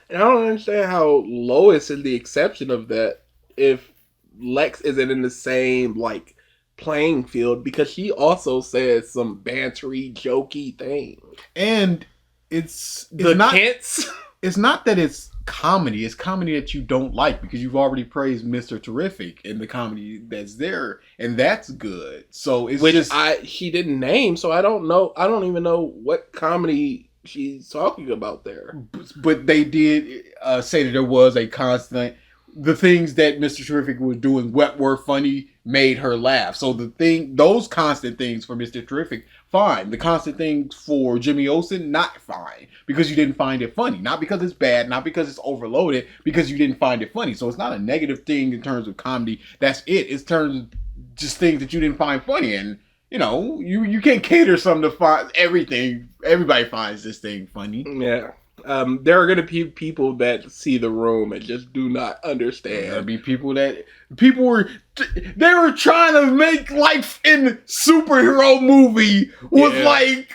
And I don't understand how Lois is the exception of that if Lex isn't in the same, like, playing field, because she also says some bantery, jokey thing. And it's The not Kents. it's not that it's comedy. It's comedy that you don't like because you've already praised Mr. Terrific in the comedy that's there, and that's good. So it's Which just she didn't name, so I don't know. I don't even know what comedy she's talking about there. but they did say that there was a constant. The things that Mr. Terrific was doing what were funny made her laugh. So those constant things for Mr. Terrific, fine. The constant things for Jimmy Olsen, not fine. Because you didn't find it funny. Not because it's bad, not because it's overloaded, because you didn't find it funny. So it's not a negative thing in terms of comedy. That's it. It's terms of just things that you didn't find funny. And, you know, you can't cater something to find everything. Everybody finds this thing funny. Yeah. There are going to be people that see The Room and just do not understand. There'll be people were trying to make life in superhero movie was like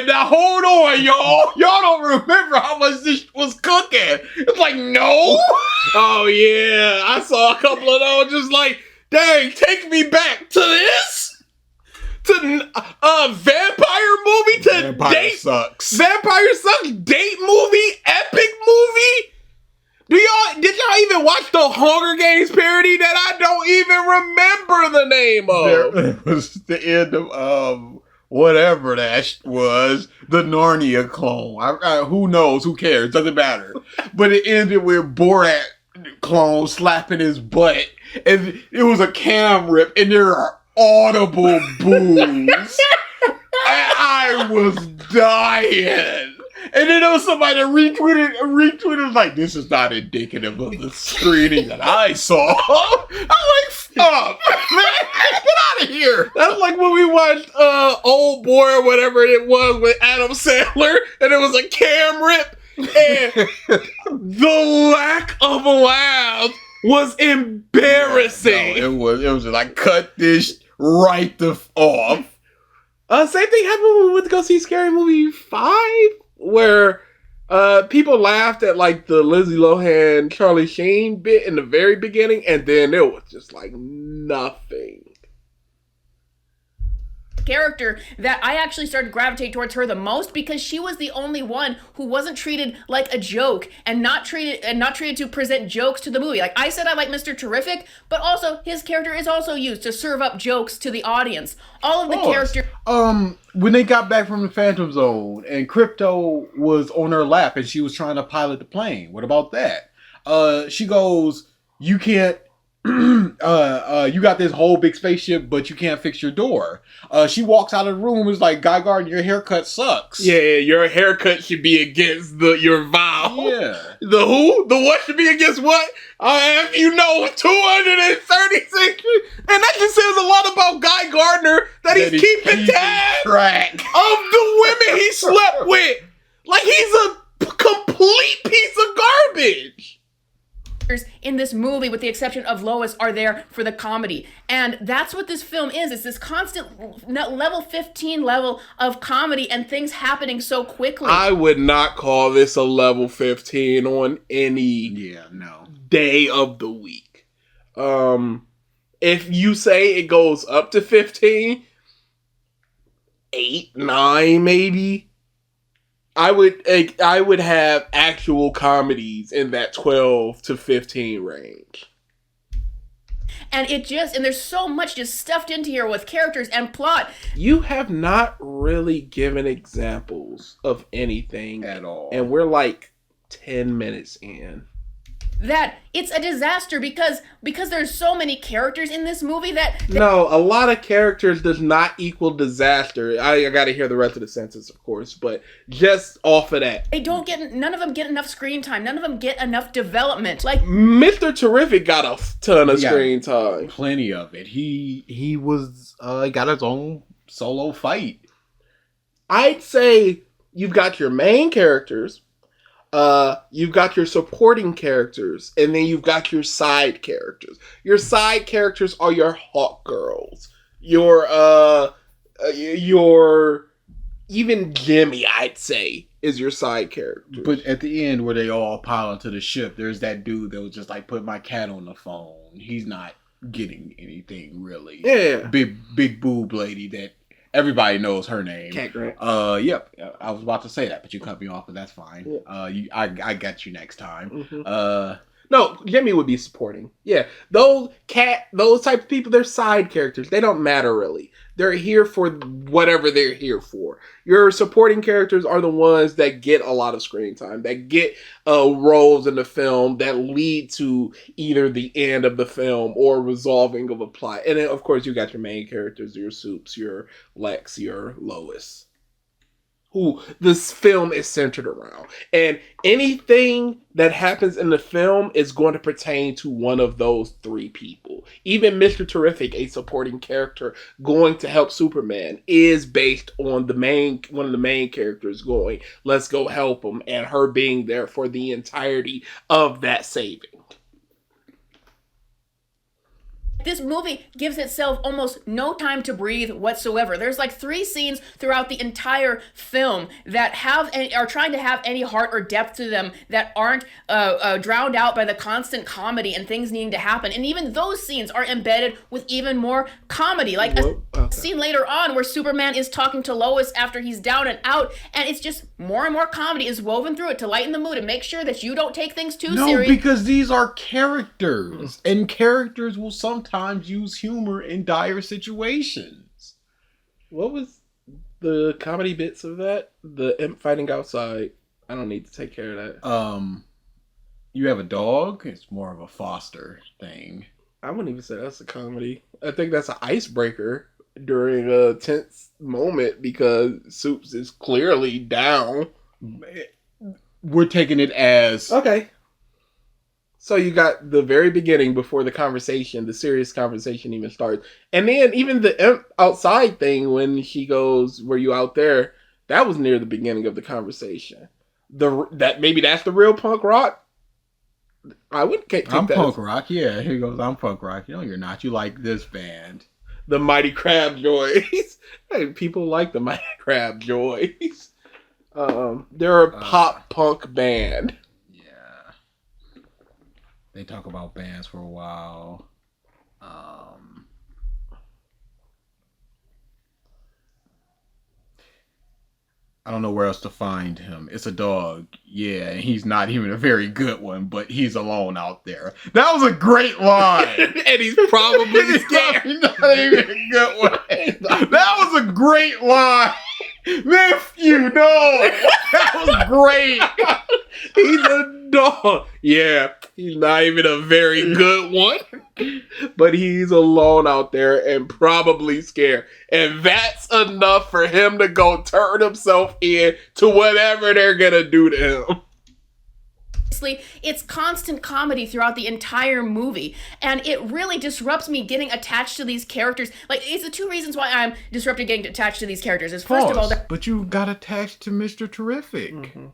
now hold on y'all don't remember how much this was cooking. It's like no. Oh yeah, I saw a couple of those just like, dang, take me back to this. To vampire movie, to Vampire date sucks. Vampire sucks, date movie, epic movie. Did y'all even watch the Hunger Games parody that I don't even remember the name of? There was the end of whatever that was, the Narnia clone. Who knows? Who cares? Doesn't matter. But it ended with Borat clone slapping his butt, and it was a cam rip, and there are audible boos. I was dying. And then there was somebody that retweeted like, this is not indicative of the screening that I saw. I'm like, stop, man, get out of here. That's like when we watched Old Boy or whatever it was with Adam Sandler, and it was a cam rip, And the lack of laughs was embarrassing. No, it was like, cut this right the off. Same thing happened when we went to go see Scary Movie 5, where people laughed at like the Lindsay Lohan, Charlie Sheen bit in the very beginning, and then it was just like nothing. Character that I actually started to gravitate towards her the most because she was the only one who wasn't treated like a joke and not treated to present jokes to the movie. Like I said, I like Mr. Terrific, but also his character is also used to serve up jokes to the audience. All of the characters. When they got back from the Phantom Zone and Crypto was on her lap and she was trying to pilot the plane. What about that? She goes, "You can't." You got this whole big spaceship, but you can't fix your door. She walks out of the room and is like, Guy Gardner, your haircut sucks. Yeah, your haircut should be against your vow. Yeah. The who? The what should be against what? If you know 236. And that just says a lot about Guy Gardner that he's keeping track of the women he slept with. Like he's a complete piece of garbage. In this movie, with the exception of Lois, are there for the comedy. And that's what this film is. It's this constant level 15 level of comedy and things happening so quickly. I would not call this a level 15 on any day of the week. If you say it goes up to 15, 8, 9 maybe. I would have actual comedies in that 12 to 15 range. And there's so much just stuffed into here with characters and plot. You have not really given examples of anything at all. And we're like 10 minutes in. That it's a disaster because there's so many characters in this movie that... No, a lot of characters does not equal disaster. I gotta hear the rest of the sentence, of course, but just off of that. None of them get enough screen time. None of them get enough development. Like Mr. Terrific got a ton of screen time. Plenty of it. He was got his own solo fight. I'd say you've got your main characters, you've got your supporting characters, and then you've got your side characters. Your side characters are your hawk girls. Your even Jimmy, I'd say, is your side character. But at the end, where they all pile into the ship, there's that dude that was just like, put my cat on the phone. He's not getting anything really. Yeah, big boob lady that everybody knows her name. Cat Grant. Yep. I was about to say that, but you cut me off, but that's fine. Yeah. I got you next time. Mm-hmm. No, Jimmy would be supporting. Yeah, those type of people, they're side characters. They don't matter really. They're here for whatever they're here for. Your supporting characters are the ones that get a lot of screen time, that get roles in the film that lead to either the end of the film or resolving of a plot. And then, of course, you got your main characters, your Soups, your Lex, your Lois, who this film is centered around. And anything that happens in the film is going to pertain to one of those three people. Even Mr. Terrific, a supporting character going to help Superman, is based on one of the main characters going, let's go help him, and her being there for the entirety of that saving. This movie gives itself almost no time to breathe whatsoever. There's like 3 scenes throughout the entire film that are trying to have any heart or depth to them that aren't drowned out by the constant comedy and things needing to happen. And even those scenes are embedded with even more comedy. Like a scene later on where Superman is talking to Lois after he's down and out, and it's just more and more comedy is woven through it to lighten the mood and make sure that you don't take things too serious. No, because these are characters, and characters will sometimes use humor in dire situations. What was the comedy bits of that? The imp fighting outside. I don't need to take care of that. You have a dog. It's more of a foster thing. I wouldn't even say that's a comedy. I think that's an icebreaker during a tense moment because Soups is clearly down. We're taking it as... Okay. So you got the very beginning before the serious conversation even starts. And then even the outside thing when she goes, were you out there? That was near the beginning of the conversation. that maybe that's the real punk rock. I wouldn't take I'm that punk as rock. Yeah, here goes. I'm punk rock. No, you're not. You like this band. the Mighty Crab Joys. Hey, people like the Mighty Crab Joys. They're a pop punk band. Yeah. They talk about bands for a while. I don't know where else to find him. It's a dog. Yeah, and he's not even a very good one, but he's alone out there. That was a great line. And he's probably scared. Not even a good one. That was a great line. Nephew, no. That was great. He's a dog. Yeah, he's not even a very good one. But he's alone out there and probably scared. And that's enough for him to go turn himself in to whatever they're going to do to him. It's constant comedy throughout the entire movie, and it really disrupts me getting attached to these characters. Like, it's the two reasons why I'm disrupted getting attached to these characters. Is first of all, but you got attached to Mr. Terrific. Mm-hmm.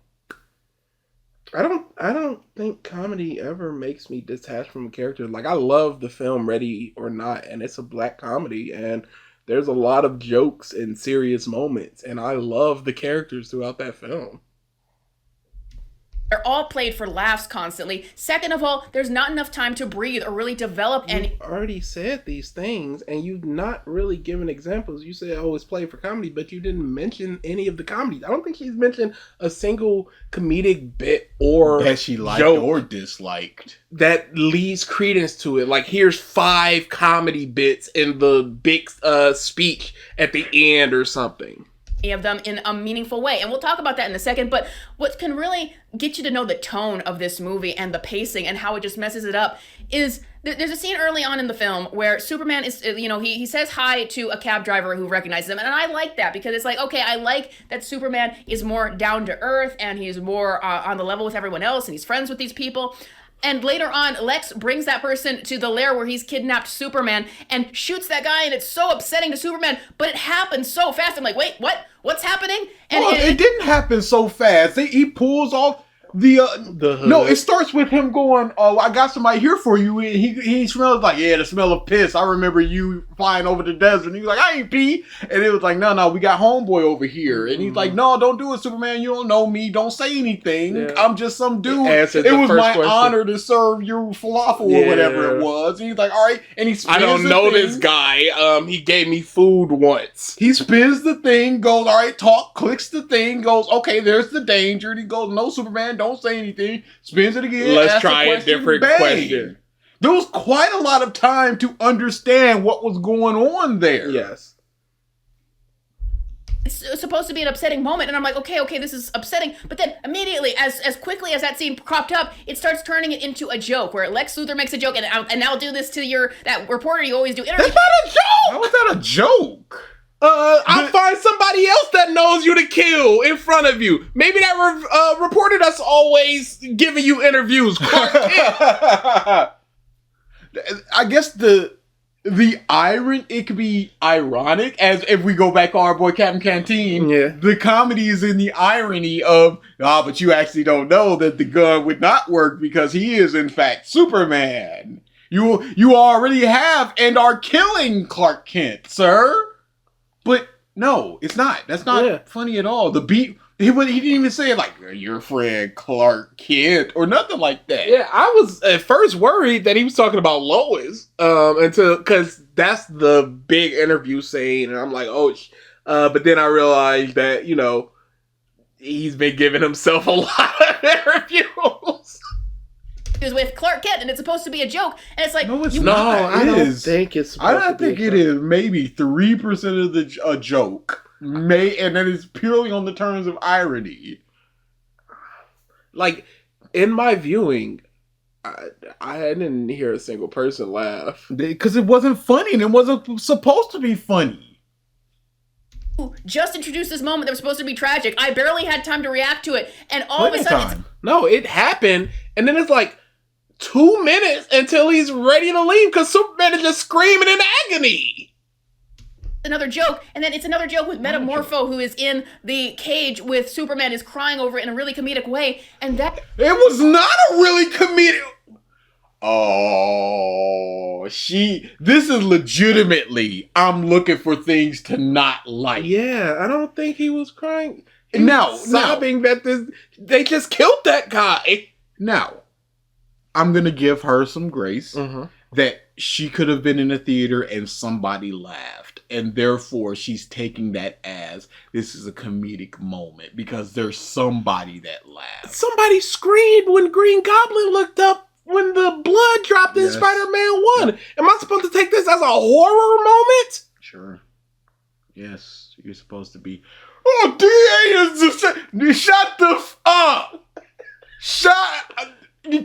I don't think comedy ever makes me detached from a character. Like, I love the film Ready or Not, and it's a black comedy, and there's a lot of jokes and serious moments, and I love the characters throughout that film. they're all played for laughs constantly. Second of all, there's not enough time to breathe or really develop any. You've already said these things, and you've not really given examples. You said, oh, it's played for comedy, but you didn't mention any of the comedies. I don't think she's mentioned a single comedic bit or that she liked joke or disliked that leads credence to it. Like, here's 5 comedy bits in the big speech at the end or something. Of them in a meaningful way, and we'll talk about that in a second. But what can really get you to know the tone of this movie and the pacing and how it just messes it up is there's a scene early on in the film where Superman is, he says hi to a cab driver who recognizes him, and I like that because it's like, okay, I like that Superman is more down to earth and he's more on the level with everyone else and he's friends with these people. And later on, Lex brings that person to the lair where he's kidnapped Superman and shoots that guy, and it's so upsetting to Superman, but it happens so fast. I'm like, wait, what? What's happening? And it didn't happen so fast. He pulls off the hood. No, it starts with him going, oh, I got somebody here for you. And he smells like, yeah, the smell of piss. I remember you flying over the desert. And he was like, I ain't pee. And it was like, no, we got homeboy over here. And he's like, no, don't do it, Superman. You don't know me. Don't say anything. Yeah. I'm just some dude. It was my honor to serve your falafel or whatever it was. And he's like, all right. And he spins I don't know this guy. He gave me food once. He spins the thing, goes, all right, clicks the thing, goes, okay, there's the danger. And he goes, no, Superman, don't say anything. Spins it again. Let's try a different question. There was quite a lot of time to understand what was going on there. Yes. It's supposed to be an upsetting moment, and I'm like, okay, this is upsetting. But then immediately, as quickly as that scene cropped up, it starts turning it into a joke where Lex Luthor makes a joke, and I'll do this to that reporter you always do interviews. That's not a joke. How was that a joke? I'll find somebody else that knows you to kill in front of you. Maybe that reporter that's always giving you interviews. Clark Kent. I guess the irony, it could be ironic, as if we go back to our boy Captain Canteen. Yeah. The comedy is in the irony of, but you actually don't know that the gun would not work because he is in fact Superman. You already have and are killing Clark Kent, sir. But no, it's not. That's not funny at all. The beat, he didn't even say it like, your friend Clark Kent or nothing like that. Yeah, I was at first worried that he was talking about Lois, because that's the big interview scene, and I'm like, but then I realized that, he's been giving himself a lot of interviews. With Clark Kent, and it's supposed to be a joke, and it's like, no, it's not. I don't think it's. I think it is maybe 3% of a joke, and then it's purely on the terms of irony. Like, in my viewing, I didn't hear a single person laugh because it wasn't funny, and it wasn't supposed to be funny. Just introduced this moment that was supposed to be tragic. I barely had time to react to it, and all of a sudden, no, it happened, and then it's like 2 minutes until he's ready to leave because Superman is just screaming in agony. another joke, and then it's another joke with Metamorpho, who is in the cage with Superman, is crying over it in a really comedic way, and that... It was not a really comedic... Oh, this is legitimately, I'm looking for things to not like. Yeah, I don't think he was crying. Sobbing that they just killed that guy. Now, I'm going to give her some grace that she could have been in a theater and somebody laughed. And therefore, she's taking that as this is a comedic moment because there's somebody that laughed. Somebody screamed when Green Goblin looked up when the blood dropped in Spider-Man 1. Yep. Am I supposed to take this as a horror moment? Sure. Yes, you're supposed to be. Oh, DA is shut the up.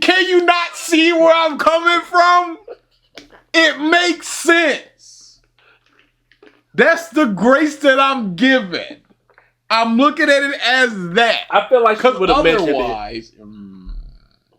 Can you not see where I'm coming from? It makes sense. That's the grace that I'm giving. I'm looking at it as that. I feel like she would have mentioned it.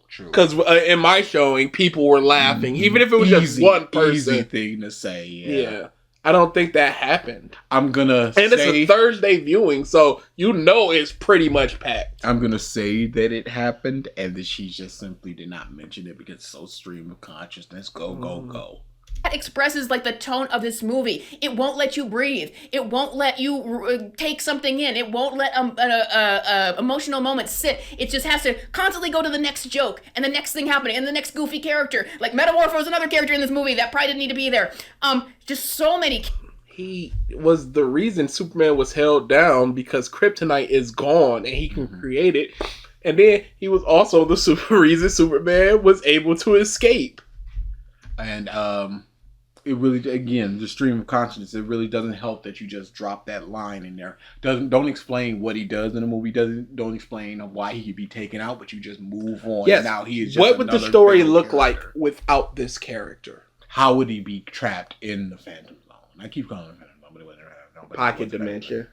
True. Because in my showing, people were laughing, even if it was just one person. Easy thing to say. Yeah. I don't think that happened. I'm gonna say... And it's a Thursday viewing, so you know it's pretty much packed. I'm gonna say that it happened, and that she just simply did not mention it because it's so stream of consciousness. Go. That expresses like the tone of this movie. It won't let you breathe. It won't let you take something in. It won't let an emotional moment sit. It just has to constantly go to the next joke and the next thing happening and the next goofy character. Like Metamorpho is another character in this movie that probably didn't need to be there. Just so many. He was the reason Superman was held down because kryptonite is gone and he can create it. And then he was also the reason Superman was able to escape. And it really, again, the stream of consciousness, it really doesn't help that you just drop that line in there. Don't explain what he does in the movie. Don't explain why he could be taken out, but you just move on. Yes. Now he is just what would the story look like without this character? How would he be trapped in the Phantom Zone? I keep calling it Phantom Zone, but it wasn't. Pocket dimension.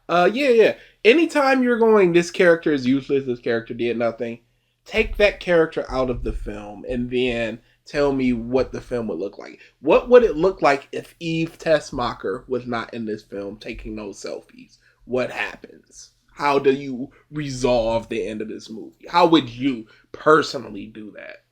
Yeah. Anytime you're going, this character is useless, this character did nothing, take that character out of the film and then tell me what the film would look like. What would it look like if Eve Tessmacher was not in this film taking those selfies? What happens? How do you resolve the end of this movie? How would you personally do that?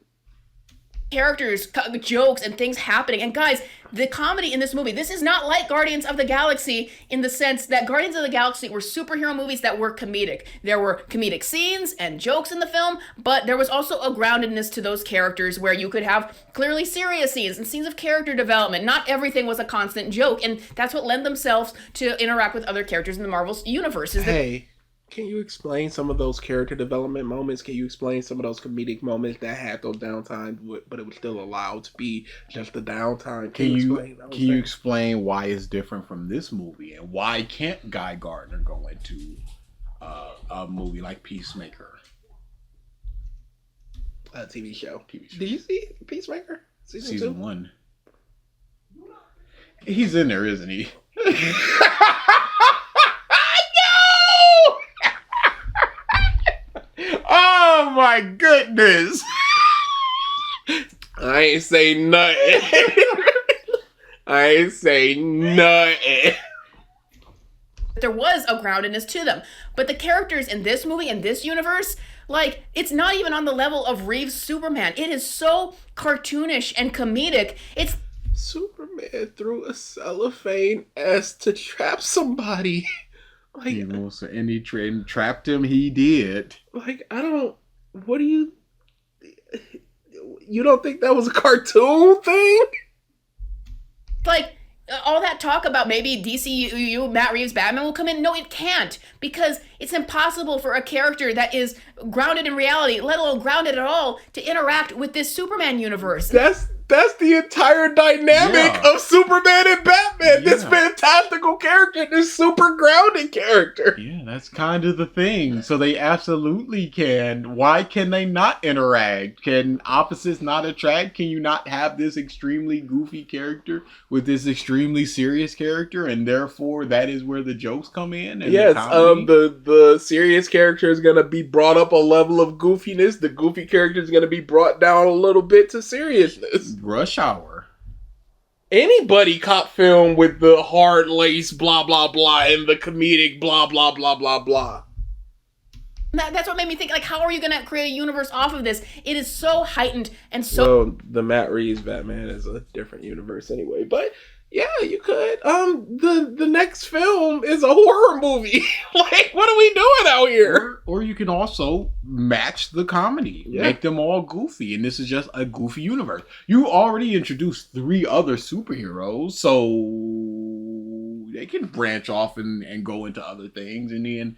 Characters, jokes, and things happening. And guys, the comedy in this movie, this is not like Guardians of the Galaxy in the sense that Guardians of the Galaxy were superhero movies that were comedic. There were comedic scenes and jokes in the film, but there was also a groundedness to those characters where you could have clearly serious scenes and scenes of character development. Not everything was a constant joke, and that's what lent themselves to interact with other characters in the Marvel universe. Can you explain some of those character development moments? Can you explain some of those comedic moments that had those downtimes, but it was still allowed to be just the downtime? Can you explain why it's different from this movie, and why can't Guy Gardner go into a movie like Peacemaker? A TV show. Did you see Peacemaker? Season 1. He's in there, isn't he? Oh my goodness! I ain't say nothing. There was a groundedness to them. But the characters in this movie, in this universe, like, it's not even on the level of Reeves' Superman. It is so cartoonish and comedic. It's Superman threw a cellophane S to trap somebody. Like, and he trapped him. He did. Like, what do you don't think that was a cartoon thing? Like, all that talk about maybe DCU, Matt Reeves' Batman will come in. No, it can't. Because it's impossible for a character that is grounded in reality, let alone grounded at all, to interact with this Superman universe. That's the entire dynamic of Superman and Batman. This fantastical character, this super grounded character. Yeah, that's kind of the thing. So they absolutely can. Why can they not interact? Can opposites not attract? Can you not have this extremely goofy character with this extremely serious character? And therefore, that is where the jokes come in? And yes, the serious character is going to be brought up a level of goofiness. The goofy character is going to be brought down a little bit to seriousness. Rush Hour. any buddy cop film with the hard lace blah blah blah and the comedic blah blah blah blah blah. That's what made me think, like, how are you going to create a universe off of this? It is so heightened and so... Well, the Matt Reeves Batman is a different universe anyway, but yeah, you could. The next film is a horror movie. Like, what are we doing out here? Or you can also match the comedy. Yeah. Make them all goofy, and this is just a goofy universe. You already introduced 3 other superheroes, so they can branch off and go into other things, and then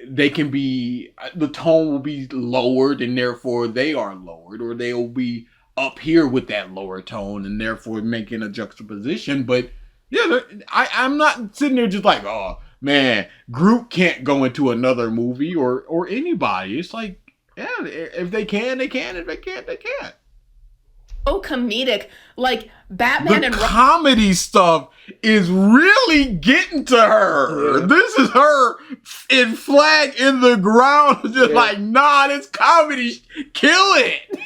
they can be, the tone will be lowered and therefore they are lowered, or they will be up here with that lower tone and therefore making a juxtaposition. But yeah, I'm not sitting there just like, oh man, Groot can't go into another movie or anybody. It's like, yeah, if they can, they can. If they can't, they can't. so comedic. Like, Batman The and comedy stuff is really getting to her. Yeah. This is her in flag in the ground, just Yeah. like, nah, this comedy, kill it.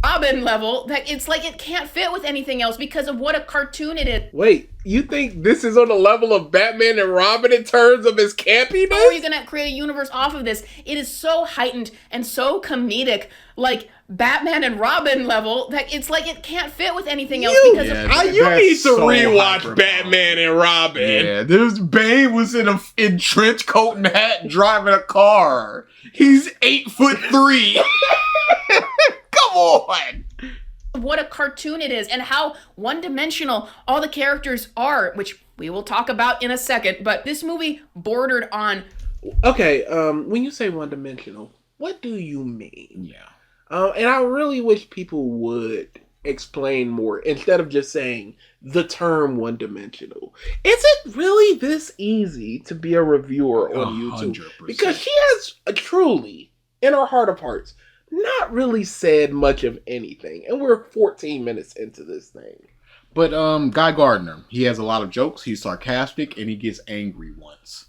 Robin level, that it's like it can't fit with anything else because of what a cartoon it is. Wait, you think this is on the level of Batman and Robin in terms of his campiness? How are you going to create a universe off of this? It is so heightened and so comedic, like Batman and Robin level, that it's like it can't fit with anything else because Yeah, of... You that's need to so rewatch hyperbolic. Batman and Robin. Yeah, there's Bane was in trench coat and hat driving a car. He's 8'3". Come on. what a cartoon it is and how one-dimensional all the characters are, which we will talk about in a second. But this movie bordered on... Okay, when you say one-dimensional, what do you mean? Yeah. And I really wish people would explain more instead of just saying the term one-dimensional. Is it really this easy to be a reviewer on YouTube? 100%. Because she has truly, in her heart of hearts, not really said much of anything. And we're 14 minutes into this thing. But Guy Gardner, he has a lot of jokes. He's sarcastic and he gets angry once.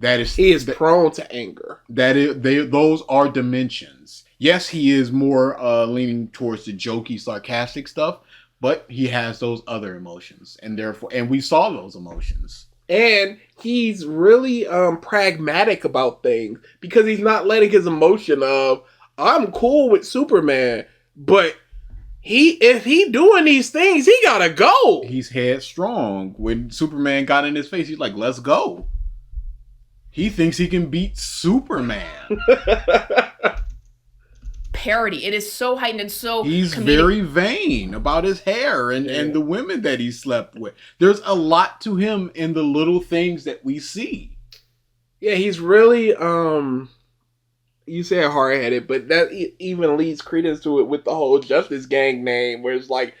He is prone to anger. Those are dimensions. Yes, he is more leaning towards the jokey, sarcastic stuff, but he has those other emotions, and we saw those emotions. And he's really pragmatic about things because he's not letting his emotion of, I'm cool with Superman, but if he doing these things, he gotta go. He's headstrong. When Superman got in his face, he's like, let's go. He thinks he can beat Superman. parody. It is so heightened and so He's comedic. very vain about his hair and the women that he slept with. There's a lot to him in the little things that we see. Yeah, he's really, you say hard-headed, but that even leads credence to it with the whole Justice Gang name, where it's like,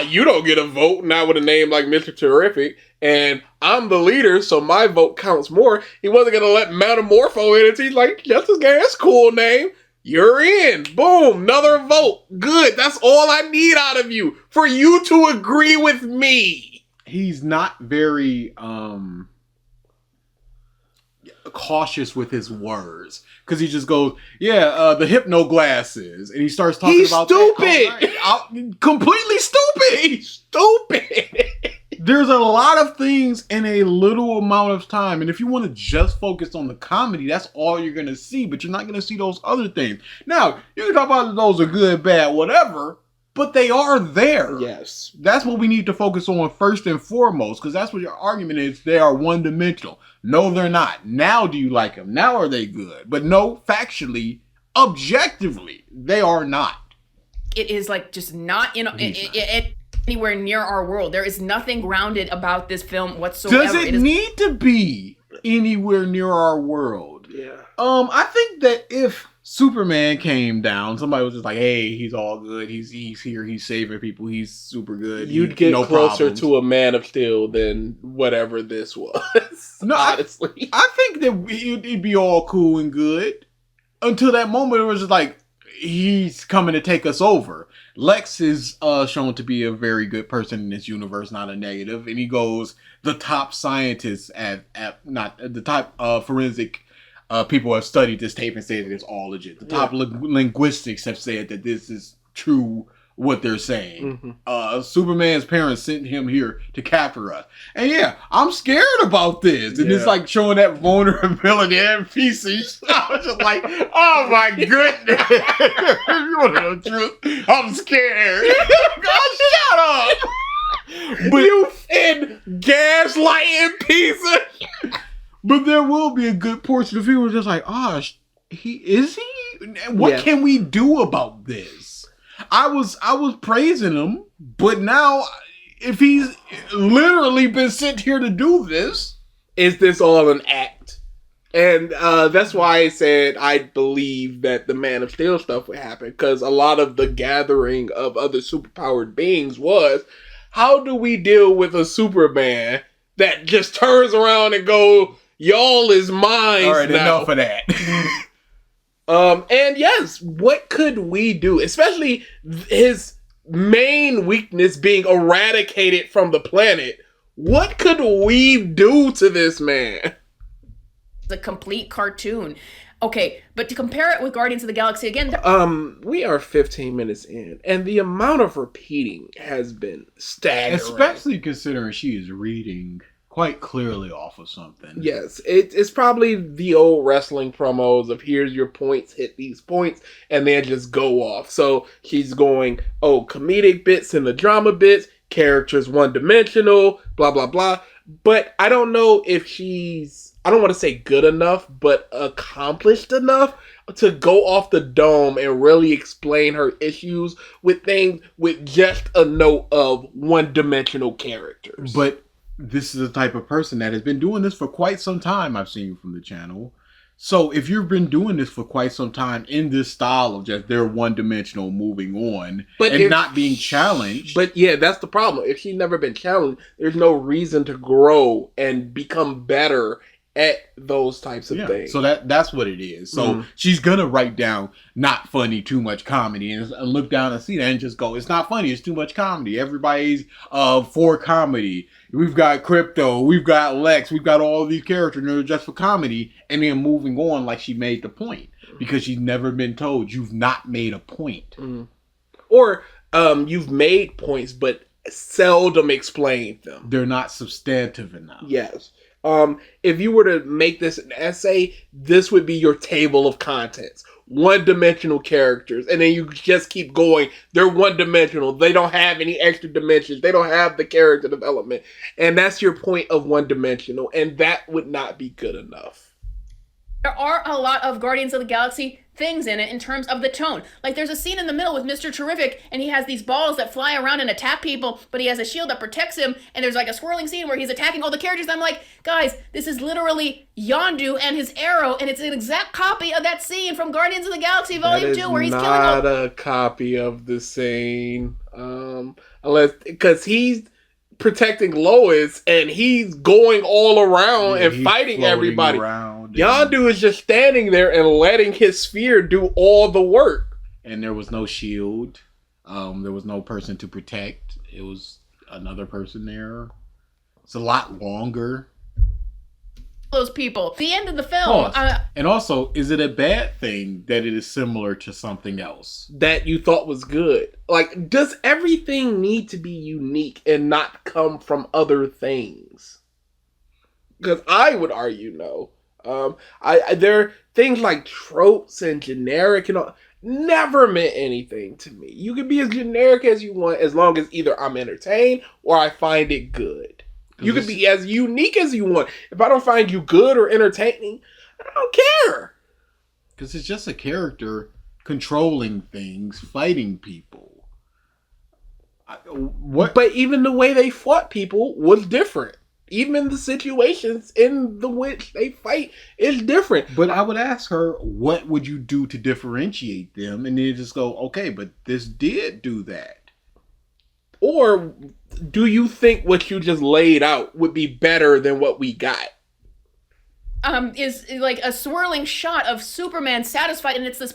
you don't get a vote, not with a name like Mr. Terrific, and I'm the leader, so my vote counts more. He wasn't going to let Metamorpho in it. He's like, Justice Gang, that's a cool name. You're in. Boom, another vote. Good, that's all I need out of you, for you to agree with me. He's not very cautious with his words, because he just goes, the hypno glasses, and he starts talking He's about stupid. Completely stupid. He's stupid. There's a lot of things in a little amount of time, and if you want to just focus on the comedy, that's all you're going to see, but you're not going to see those other things. Now, you can talk about those are good, bad, whatever, but they are there. Yes. That's what we need to focus on first and foremost, because that's what your argument is. They are one-dimensional. No, they're not. Now do you like them? Now are they good? But no, factually, objectively, they are not. It is like just not anywhere near our world. There is nothing grounded about this film whatsoever. Does it need to be anywhere near our world? Yeah. I think that if Superman came down, somebody was just like, hey, he's all good. He's here. He's saving people. He's super good. You'd get closer problems. to a Man of Steel than whatever this was. No, honestly. I think that he'd be all cool and good until that moment it was just like, he's coming to take us over. Lex is shown to be a very good person in this universe, not a negative. And he goes, the top scientists not the top forensic people have studied this tape and said that it's all legit. The top linguistics have said that this is true what they're saying. Mm-hmm. Superman's parents sent him here to capture us. And yeah, I'm scared about this. And it's like showing that vulnerability and pieces. I was just like, oh my goodness. You want to know the truth? I'm scared. God, shut up. But you in gaslighting pieces. But there will be a good portion of people just like, oh, is he? What can we do about this? I was praising him, but now if he's literally been sent here to do this, is this all an act? And that's why I said I believe that the Man of Steel stuff would happen, because a lot of the gathering of other superpowered beings was, how do we deal with a Superman that just turns around and go, y'all is mine? All right, now. Enough of that. And yes, what could we do? Especially his main weakness being eradicated from the planet. What could we do to this man? It's a complete cartoon. Okay, but to compare it with Guardians of the Galaxy again... we are 15 minutes in, and the amount of repeating has been staggering. Especially considering she is reading quite clearly off of something. Yes, it's probably the old wrestling promos of here's your points, hit these points, and then just go off. So she's going, comedic bits and the drama bits, characters one-dimensional, blah, blah, blah. But I don't know if she's, I don't want to say good enough, but accomplished enough to go off the dome and really explain her issues with things with just a note of one-dimensional characters. But this is the type of person that has been doing this for quite some time, I've seen from the channel. So if you've been doing this for quite some time in this style of just they're one-dimensional moving on and not being challenged. But yeah, that's the problem. If she's never been challenged, there's no reason to grow and become better at those types of things. So that's what it is. So she's gonna write down not funny, too much comedy, and look down and see that and just go, it's not funny, it's too much comedy. Everybody's for comedy. We've got Crypto, we've got Lex, we've got all these characters and they're just for comedy, and then moving on like she made the point. Because she's never been told you've not made a point. Or you've made points but seldom explained them. They're not substantive enough. Yes. If you were to make this an essay, this would be your table of contents. One-dimensional characters. And then you just keep going. They're one-dimensional. They don't have any extra dimensions. They don't have the character development. And that's your point of one-dimensional. And that would not be good enough. There are a lot of Guardians of the Galaxy things in it in terms of the tone. Like there's a scene in the middle with Mr. Terrific and he has these balls that fly around and attack people, but he has a shield that protects him, and there's like a swirling scene where he's attacking all the characters. I'm like, guys, this is literally Yondu and his arrow, and it's an exact copy of that scene from Guardians of the Galaxy Volume 2 where he's killing all... not a copy of the scene. Unless, because he's protecting Lois and he's going all around and fighting everybody. Yondu is just standing there and letting his sphere do all the work. And there was no shield. There was no person to protect. It was another person there. It's a lot longer. Those people. The end of the film. And also, is it a bad thing that it is similar to something else that you thought was good? Like, does everything need to be unique and not come from other things? Because I would argue no. There are things like tropes and generic and all, never meant anything to me. You can be as generic as you want as long as either I'm entertained or I find it good. You can be as unique as you want. If I don't find you good or entertaining, I don't care. Because it's just a character controlling things, fighting people. But even the way they fought people was different. Even the situations in the which they fight is different. But I would ask her, what would you do to differentiate them? And then just go, okay, but this did do that. Or do you think what you just laid out would be better than what we got? is like a swirling shot of Superman satisfied, and it's this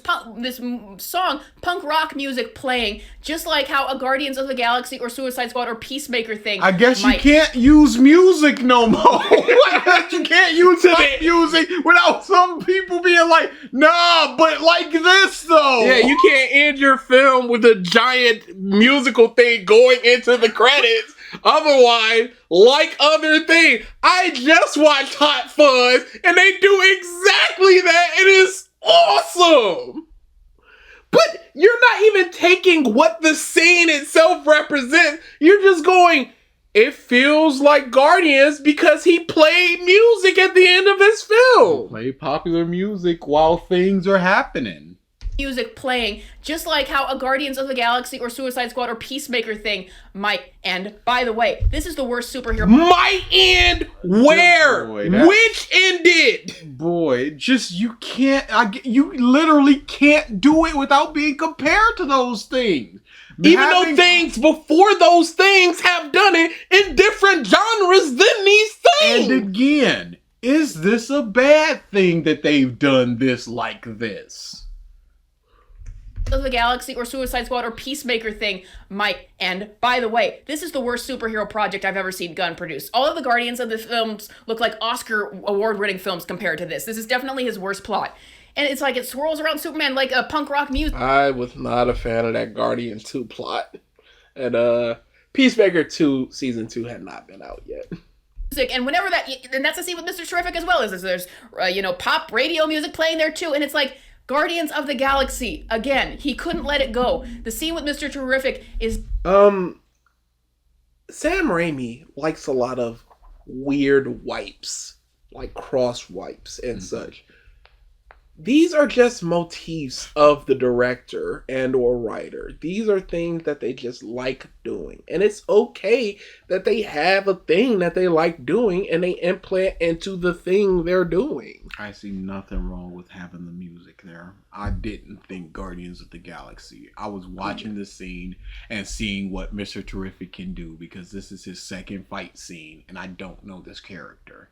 song, punk rock music playing, just like how a Guardians of the Galaxy or Suicide Squad or Peacemaker thing. I guess you can't use music no more. You can't use that music without some people being like, nah, but like this though. Yeah, you can't end your film with a giant musical thing going into the credits. Otherwise, like other things, I just watched Hot Fuzz and they do exactly that. It is awesome. But you're not even taking what the scene itself represents. You're just going, it feels like Guardians because he played music at the end of his film. Play popular music while things are happening. Music playing, just like how a Guardians of the Galaxy or Suicide Squad or Peacemaker thing might end. By the way, this is the worst superhero. Might end where? Boy, which ended? Boy, just you can't. You literally can't do it without being compared to those things. Even though things before those things have done it in different genres than these things. And again, is this a bad thing that they've done this like this? Of the Galaxy or Suicide Squad or Peacemaker thing might end. By the way, this is the worst superhero project I've ever seen Gunn produce. All of the Guardians of the films look like Oscar award-winning films compared to this. This is definitely his worst plot. And it's like it swirls around Superman like a punk rock music. I was not a fan of that Guardian 2 plot. And Peacemaker 2 season 2 had not been out yet. And whenever and that's the scene with Mr. Terrific as well, is there's pop radio music playing there too, and it's like Guardians of the Galaxy. Again, he couldn't let it go. The scene with Mr. Terrific is... Sam Raimi likes a lot of weird wipes, like cross wipes and such. These are just motifs of the director and or writer. These are things that they just like doing. And it's okay that they have a thing that they like doing and they implant into the thing they're doing. I see nothing wrong with having the music there. I didn't think Guardians of the Galaxy. I was watching the scene and seeing what Mr. Terrific can do because this is his second fight scene and I don't know this character.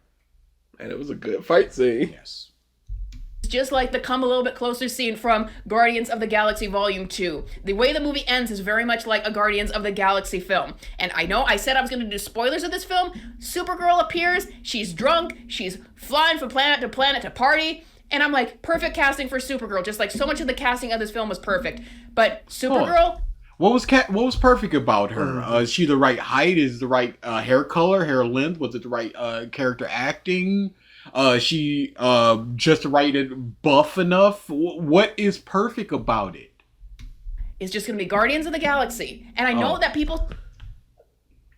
And it was a good fight scene. Yes. Just like the Come a Little Bit Closer scene from Guardians of the Galaxy Volume 2. The way the movie ends is very much like a Guardians of the Galaxy film. And I know I said I was going to do spoilers of this film. Supergirl appears, she's drunk, she's flying from planet to party, and I'm like, perfect casting for Supergirl. Just like so much of the casting of this film was perfect. But Supergirl... What was perfect about her? Is she the right height? Is the right hair color, hair length? Was it the right character acting? She just right and buff enough? What is perfect about it? It's just going to be Guardians of the Galaxy. And I know that people...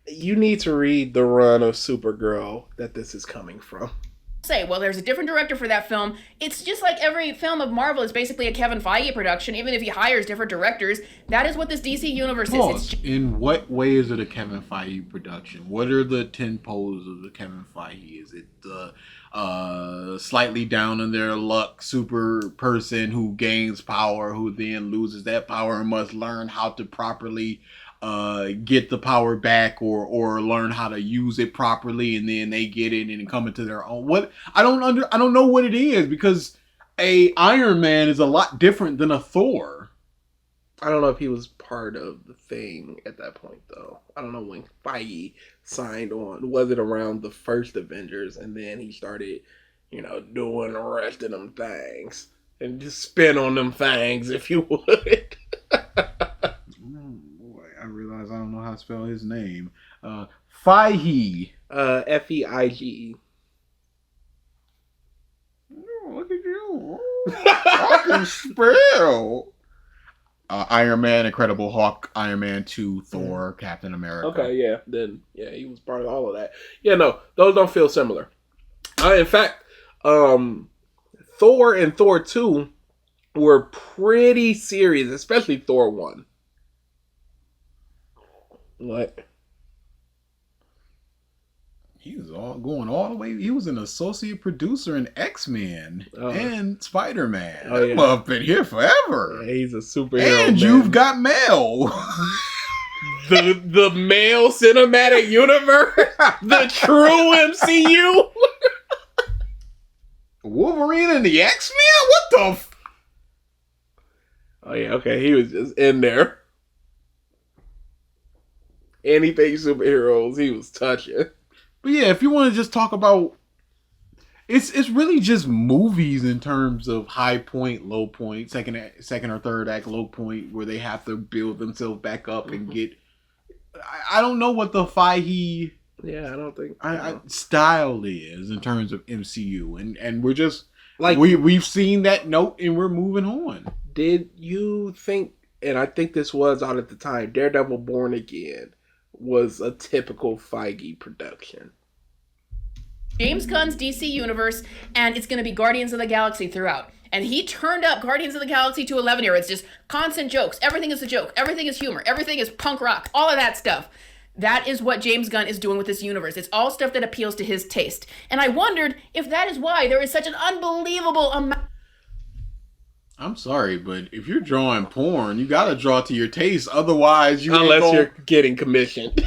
You need to read the run of Supergirl that this is coming from. Say, well, there's a different director for that film. It's just like every film of Marvel is basically a Kevin Feige production, even if he hires different directors. That is what this DC universe is. In what way is it a Kevin Feige production? What are the 10 poles of the Kevin Feige? Is it the slightly down on their luck super person who gains power, who then loses that power and must learn how to properly get the power back or learn how to use it properly, and then they get it and come into their own? What I don't know what it is, because a Iron Man is a lot different than a Thor. I don't know if he was part of the thing at that point, though. I don't know when Feige signed on. Was it around the first Avengers, and then he started, doing the rest of them things and just spin on them things, if you would. I realize I don't know how to spell his name. Feige. Feig. Oh, look at you. I can spell. Iron Man, Incredible Hulk, Iron Man 2, Thor, Captain America. Okay, yeah. Then, yeah, he was part of all of that. Yeah, no, those don't feel similar. In fact, Thor and Thor 2 were pretty serious, especially Thor 1. What? He was going all the way. He was an associate producer in X-Men and Spider-Man. Oh, yeah. I'm up in here forever. Yeah, he's a superhero. And man. You've Got Mail. the male cinematic universe, the true MCU. Wolverine and the X-Men? What the Oh yeah, okay. He was just in there. Anything superheroes, he was touching. But yeah, if you want to just talk about, it's really just movies in terms of high point, low point, second or third act, low point, where they have to build themselves back up and get. I don't know what the Feige Yeah, I don't think style is in terms of MCU, and we're just like we've seen that note and we're moving on. Did you think? And I think this was out at the time. Daredevil: Born Again was a typical Feige production. James Gunn's DC universe, and it's going to be Guardians of the Galaxy throughout. And he turned up Guardians of the Galaxy to 11 here. It's just constant jokes. Everything is a joke. Everything is humor. Everything is punk rock. All of that stuff. That is what James Gunn is doing with this universe. It's all stuff that appeals to his taste. And I wondered if that is why there is such an unbelievable amount. I'm sorry, but if you're drawing porn, you gotta draw to your taste. Otherwise, unless you're getting commissioned.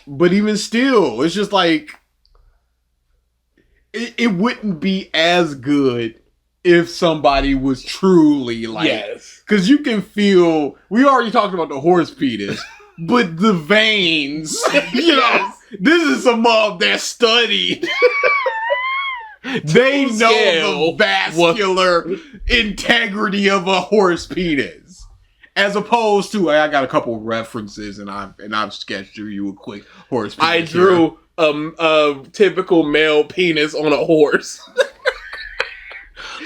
But even still, it's just like it wouldn't be as good if somebody was truly like, yes, because you can feel. We already talked about the horse penis, but the veins. You know, this is a mob that studied. They know the vascular integrity of a horse penis, as opposed to I got a couple references and I've sketched you a quick horse penis. I drew a typical male penis on a horse.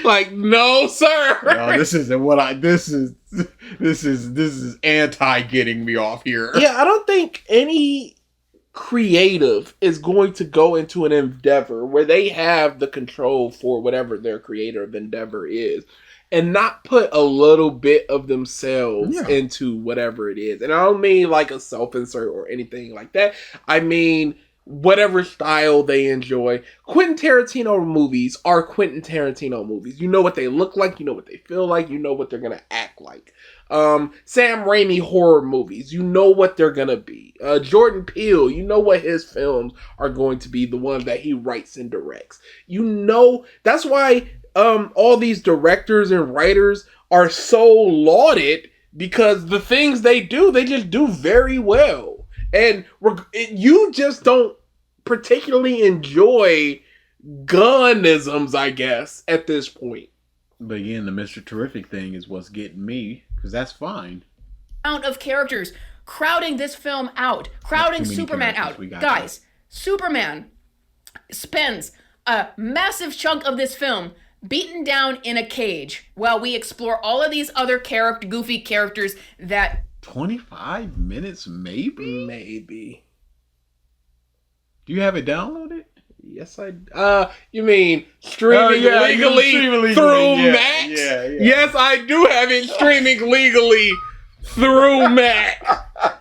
Like, no, sir. No, this isn't what I. This is anti getting me off here. Yeah, I don't think any creative is going to go into an endeavor where they have the control for whatever their creative endeavor is and not put a little bit of themselves into whatever it is. And I don't mean like a self-insert or anything like that. I mean whatever style they enjoy. Quentin Tarantino movies are Quentin Tarantino movies. You know what they look like, you know what they feel like, you know what they're gonna act like. Sam Raimi horror movies, you know what they're gonna be. Jordan Peele, you know what his films are going to be, the ones that he writes and directs. You know, that's why all these directors and writers are so lauded, because the things they do, they just do very well. And you just don't particularly enjoy Gunnisms, I guess, at this point. But again, the Mr. Terrific thing is what's getting me, because that's fine. Amount of characters crowding this film out, crowding Superman out. Guys, Superman spends a massive chunk of this film beaten down in a cage while we explore all of these other goofy characters that... 25 minutes, maybe? Maybe. Do you have it downloaded? Yes, you mean streaming legally through Max? Yeah. Yes, I do have it streaming legally through Max.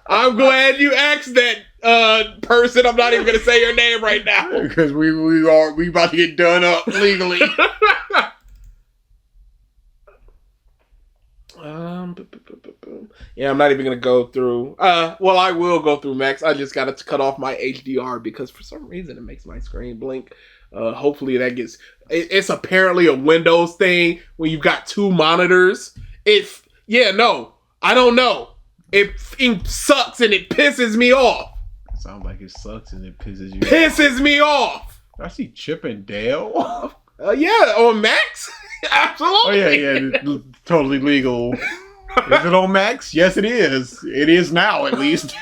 I'm glad you asked that person. I'm not even going to say your name right now. Because we about to get done up legally. Yeah, I'm not even gonna go through. Well, I will go through Max. I just gotta cut off my HDR because for some reason it makes my screen blink. Hopefully that gets. It's apparently a Windows thing when you've got two monitors. I don't know. It sucks and it pisses me off. Sounds like it sucks and it pisses you. Pisses me off. I see Chip and Dale. Yeah, on Max. Absolutely. Oh yeah, totally legal. Is it on Max? Yes, it is. It is now, at least.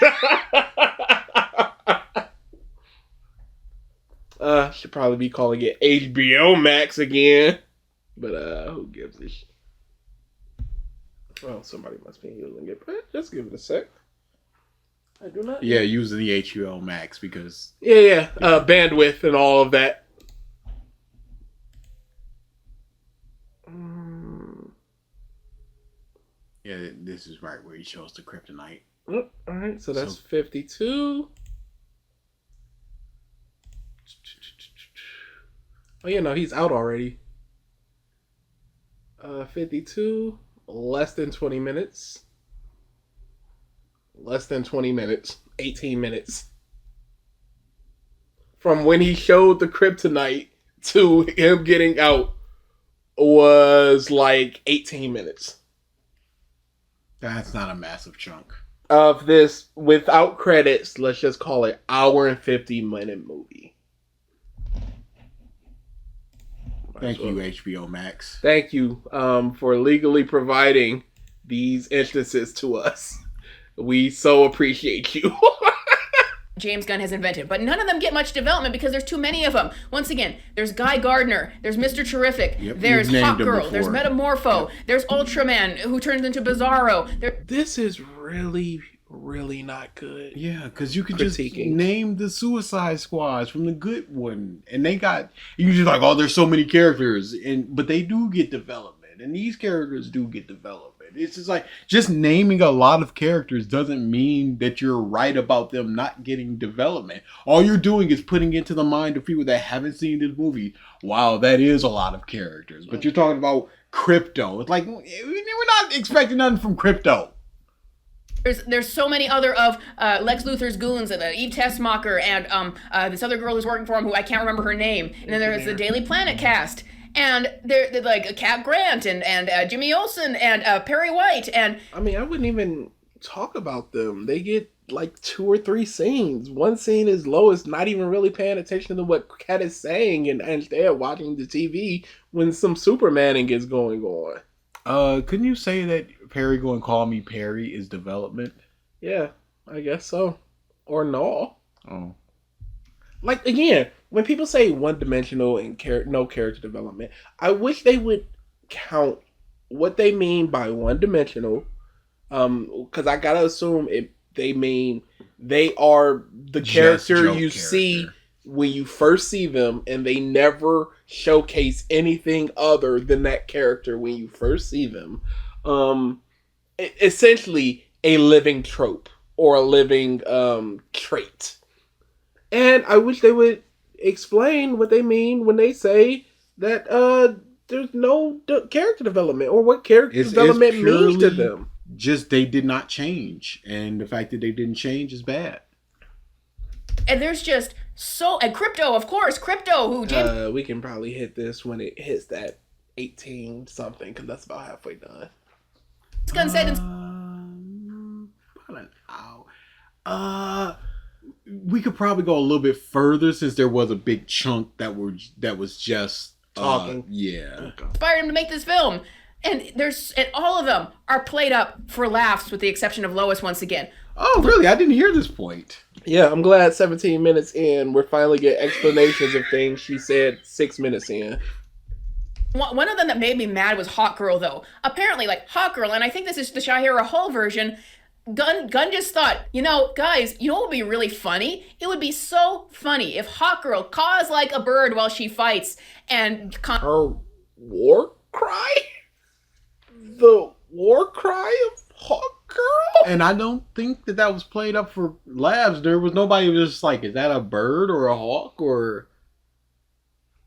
Should probably be calling it HBO Max again. But who gives a shit? Well, somebody must be using it. But just give it a sec. I do not. Yeah, using the HBO Max because... Yeah. Bandwidth and all of that. Yeah, this is right where he shows the kryptonite. All right, so that's 52. Oh, yeah, no, he's out already. 52, less than 20 minutes. Less than 20 minutes. 18 minutes. From when he showed the kryptonite to him getting out was like 18 minutes That's not a massive chunk. of this without credits. Let's just call it hour and 50-minute movie. Thank you, HBO Max. Thank you for legally providing these instances to us. We so appreciate you. James Gunn has invented, but none of them get much development because there's too many of them. Once again, there's Guy Gardner, there's Mr. Terrific, there's Hawk Girl, there's Metamorpho, there's Ultraman who turns into Bizarro. This is really, really not good. Yeah, because you could just name the Suicide Squads from the good one, and they got you just like, oh, there's so many characters, but they do get development, and these characters do get development. It's just like just naming a lot of characters doesn't mean that you're right about them not getting development. All you're doing is putting into the mind of people that haven't seen this movie, wow, that is a lot of characters. But you're talking about Crypto. It's like we're not expecting nothing from Crypto. There's so many other of Lex Luthor's goons and Eve Tessmacher and this other girl who's working for him who I can't remember her name. And then there's the Daily Planet cast. And they're like Cap Grant and Jimmy Olsen and Perry White. And I mean, I wouldn't even talk about them. They get like 2 or 3 scenes. One scene is Lois not even really paying attention to what Cat is saying and instead watching the TV when some Supermaning is going on. Couldn't you say that Perry going call me Perry is development? Yeah, I guess so. Or no. Oh. Like, again, when people say one-dimensional and no character development, I wish they would count what they mean by one-dimensional. Because I gotta assume they mean they are the character you see when you first see them, and they never showcase anything other than that character when you first see them. Essentially a living trope or a living trait. And I wish they would explain what they mean when they say that there's no character development or what character development means to them. Just they did not change, and the fact that they didn't change is bad. And there's just and Crypto, of course, Crypto who James we can probably hit this when it hits that 18 something because that's about halfway done. Gunn said about an hour. We could probably go a little bit further since there was a big chunk that was just talking. Yeah. Inspired him to make this film. And all of them are played up for laughs with the exception of Lois once again. Oh, really? I didn't hear this point. Yeah, I'm glad 17 minutes in, we're finally getting explanations of things she said 6 minutes in. One of them that made me mad was Hawk Girl, though. Apparently, like, Hawk Girl, and I think this is the Shahira Hull version, Gunn just thought, guys, what would be really funny? It would be so funny if Hawk Girl caws like a bird while she fights and... Her war cry? The war cry of Hawk Girl? And I don't think that was played up for laughs. There was nobody who was just like, is that a bird or a hawk? Or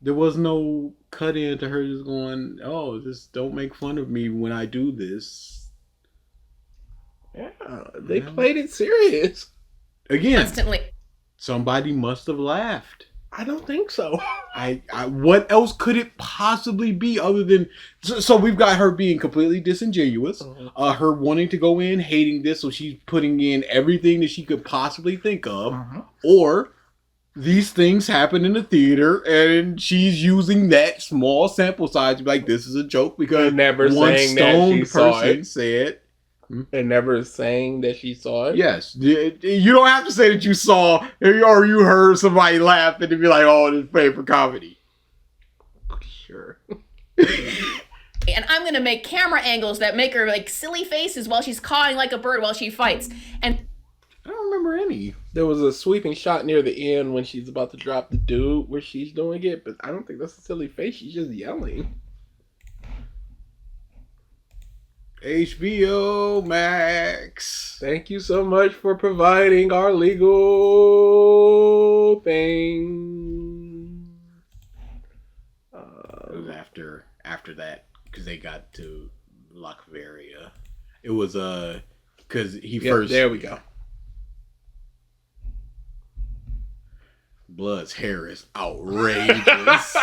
there was no cut in to her just going, oh, just don't make fun of me when I do this. Yeah, they played it serious. Again, constantly. Somebody must have laughed. I don't think so. I what else could it possibly be other than... So we've got her being completely disingenuous. Mm-hmm. Her wanting to go in, hating this, so she's putting in everything that she could possibly think of. Mm-hmm. Or these things happen in the theater, and she's using that small sample size to be like, this is a joke because never one saying that she stoned saw person it. said... And never saying that she saw it? Yes. You don't have to say that you saw or you heard somebody laugh and to be like, oh, this is playing for comedy. Sure. And I'm going to make camera angles that make her like silly faces while she's cawing like a bird while she fights. And I don't remember any. There was a sweeping shot near the end when she's about to drop the dude where she's doing it, but I don't think that's a silly face. She's just yelling. HBO Max. Thank you so much for providing our legal thing. It was after that because they got to Lockevaria. It was because he first. There we go. Blood's hair is outrageous.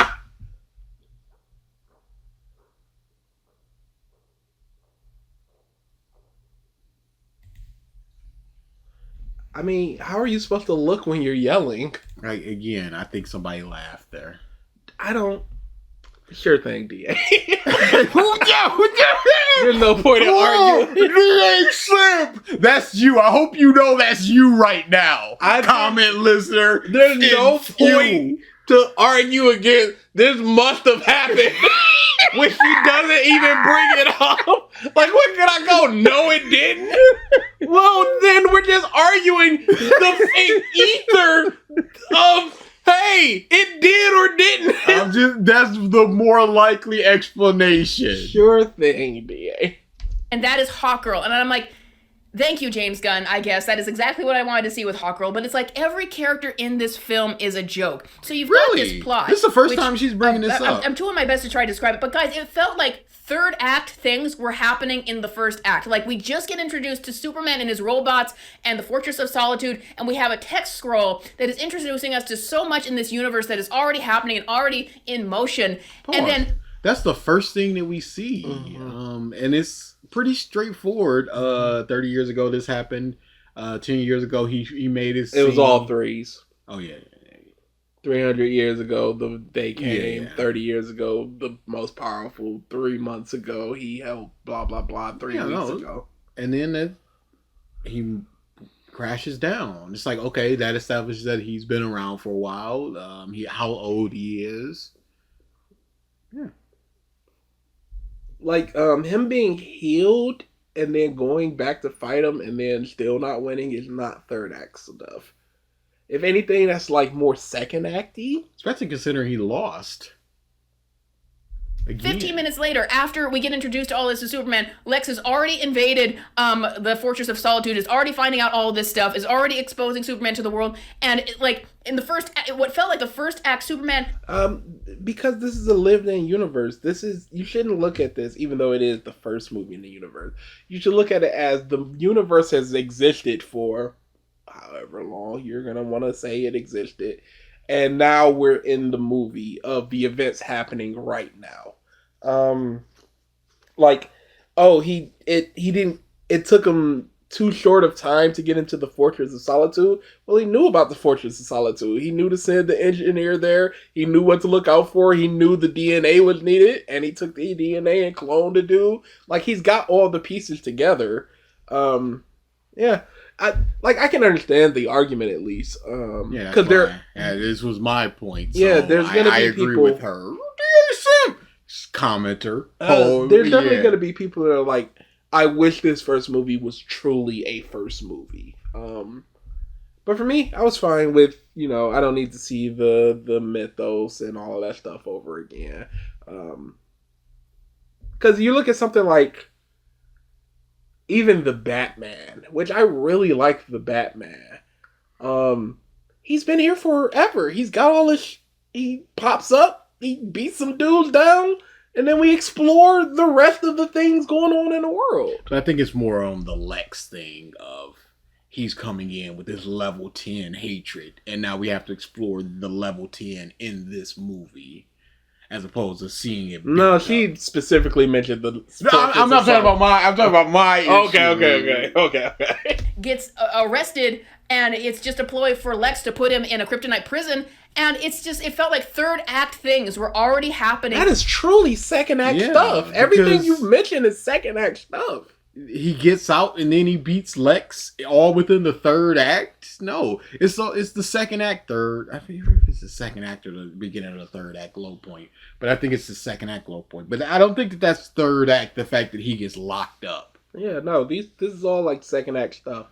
I mean, how are you supposed to look when you're yelling? Right, again, I think somebody laughed there. I don't. Sure thing, DA. Who There's no point in arguing. DA Simp! That's you. I hope you know that's you right now. Comment listener. There's no It's point to argue against. This must have happened. When she doesn't even bring it up. Like, what can I go? No, it didn't. Well, then we're just arguing the ether of, hey, it did or didn't. That's the more likely explanation. Sure thing, DA. And that is Hawkgirl. And I'm like, thank you, James Gunn, I guess. That is exactly what I wanted to see with Hawkgirl. But it's like every character in this film is a joke. So you've got this plot. This is the first time she's bringing this up. I'm doing my best to try to describe it. But guys, it felt like third act things were happening in the first act. Like we just get introduced to Superman and his robots and the Fortress of Solitude. And we have a text scroll that is introducing us to so much in this universe that is already happening and already in motion. And then... That's the first thing that we see. Mm-hmm. And it's pretty straightforward. 30 years ago this happened. 10 years ago he made his It was all threes. Oh yeah. 300 years ago the day came. Yeah. 30 years ago the most powerful. 3 months ago he helped blah blah blah. 3 weeks ago. And then he crashes down. It's like, okay, that establishes that he's been around for a while. How old he is. Yeah. Like him being healed and then going back to fight him and then still not winning is not third act stuff. If anything, that's like more second acty. Especially considering he lost. Again. 15 minutes later, after we get introduced to all this to Superman, Lex has already invaded the Fortress of Solitude, is already finding out all this stuff, is already exposing Superman to the world, and like in the first, what felt like the first act, Superman. Because this is a lived-in universe. You shouldn't look at this, even though it is the first movie in the universe. You should look at it as the universe has existed for however long you're gonna want to say it existed. And now we're in the movie of the events happening right now. It took him too short of time to get into the Fortress of Solitude. Well, he knew about the Fortress of Solitude. He knew to send the engineer there. He knew what to look out for. He knew the DNA was needed, and he took the DNA and cloned the dude. Like, he's got all the pieces together. Yeah. I can understand the argument at least. Because this was my point. So yeah, there's gonna be agree people with her. Commenter. There's definitely gonna be people that are like, I wish this first movie was truly a first movie. But for me, I was fine with, I don't need to see the mythos and all of that stuff over again. Because you look at something like even the Batman, which I really like the Batman. He's been here forever. He's got all this. He pops up, he beats some dudes down, and then we explore the rest of the things going on in the world. But I think it's more on the Lex thing of he's coming in with this level 10 hatred, and now we have to explore the level 10 in this movie. As opposed to seeing it. No, she specifically mentioned the. I'm not talking about my. I'm talking about my. Okay. Gets arrested, and it's just a ploy for Lex to put him in a kryptonite prison. And it felt like third act things were already happening. That is truly second act stuff. Everything you've mentioned is second act stuff. He gets out and then he beats Lex all within the third act. No, it's the second act, third. I think it's the second act or the beginning of the third act low point. But I think it's the second act low point. But I don't think that's third act. The fact that he gets locked up. Yeah, no. This is all like second act stuff.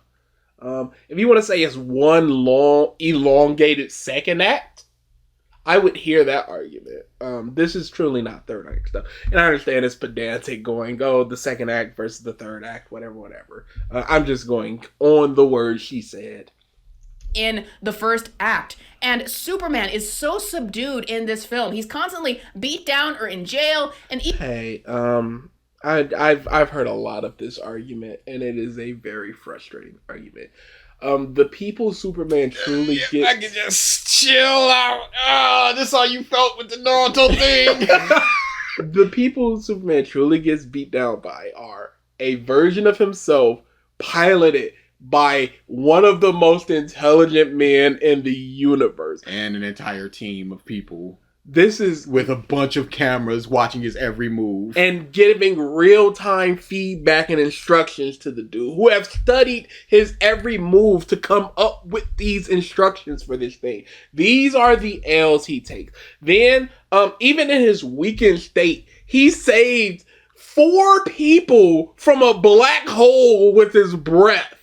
If you want to say it's one long elongated second act, I would hear that argument. This is truly not third act stuff. And I understand it's pedantic going, the second act versus the third act, whatever. I'm just going on the words she said. In the first act. And Superman is so subdued in this film. He's constantly beat down or in jail. And I've heard a lot of this argument, and it is a very frustrating argument. The people Superman truly gets... I can just chill out. This is how you felt with the Naruto thing. The people Superman truly gets beat down by are a version of himself piloted by one of the most intelligent men in the universe. And an entire team of people. This is with a bunch of cameras watching his every move. And giving real-time feedback and instructions to the dude who have studied his every move to come up with these instructions for this thing. These are the L's he takes. Then, even in his weakened state, he saved 4 people from a black hole with his breath.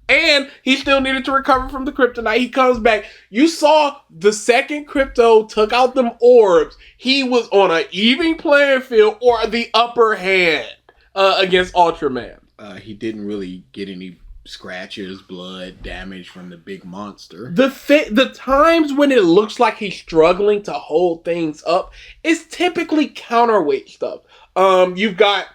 And he still needed to recover from the kryptonite. He comes back. You saw the second Krypto took out them orbs. He was on an even playing field or the upper hand against Ultraman. He didn't really get any scratches, blood, damage from the big monster. The times when it looks like he's struggling to hold things up is typically counterweight stuff. You've got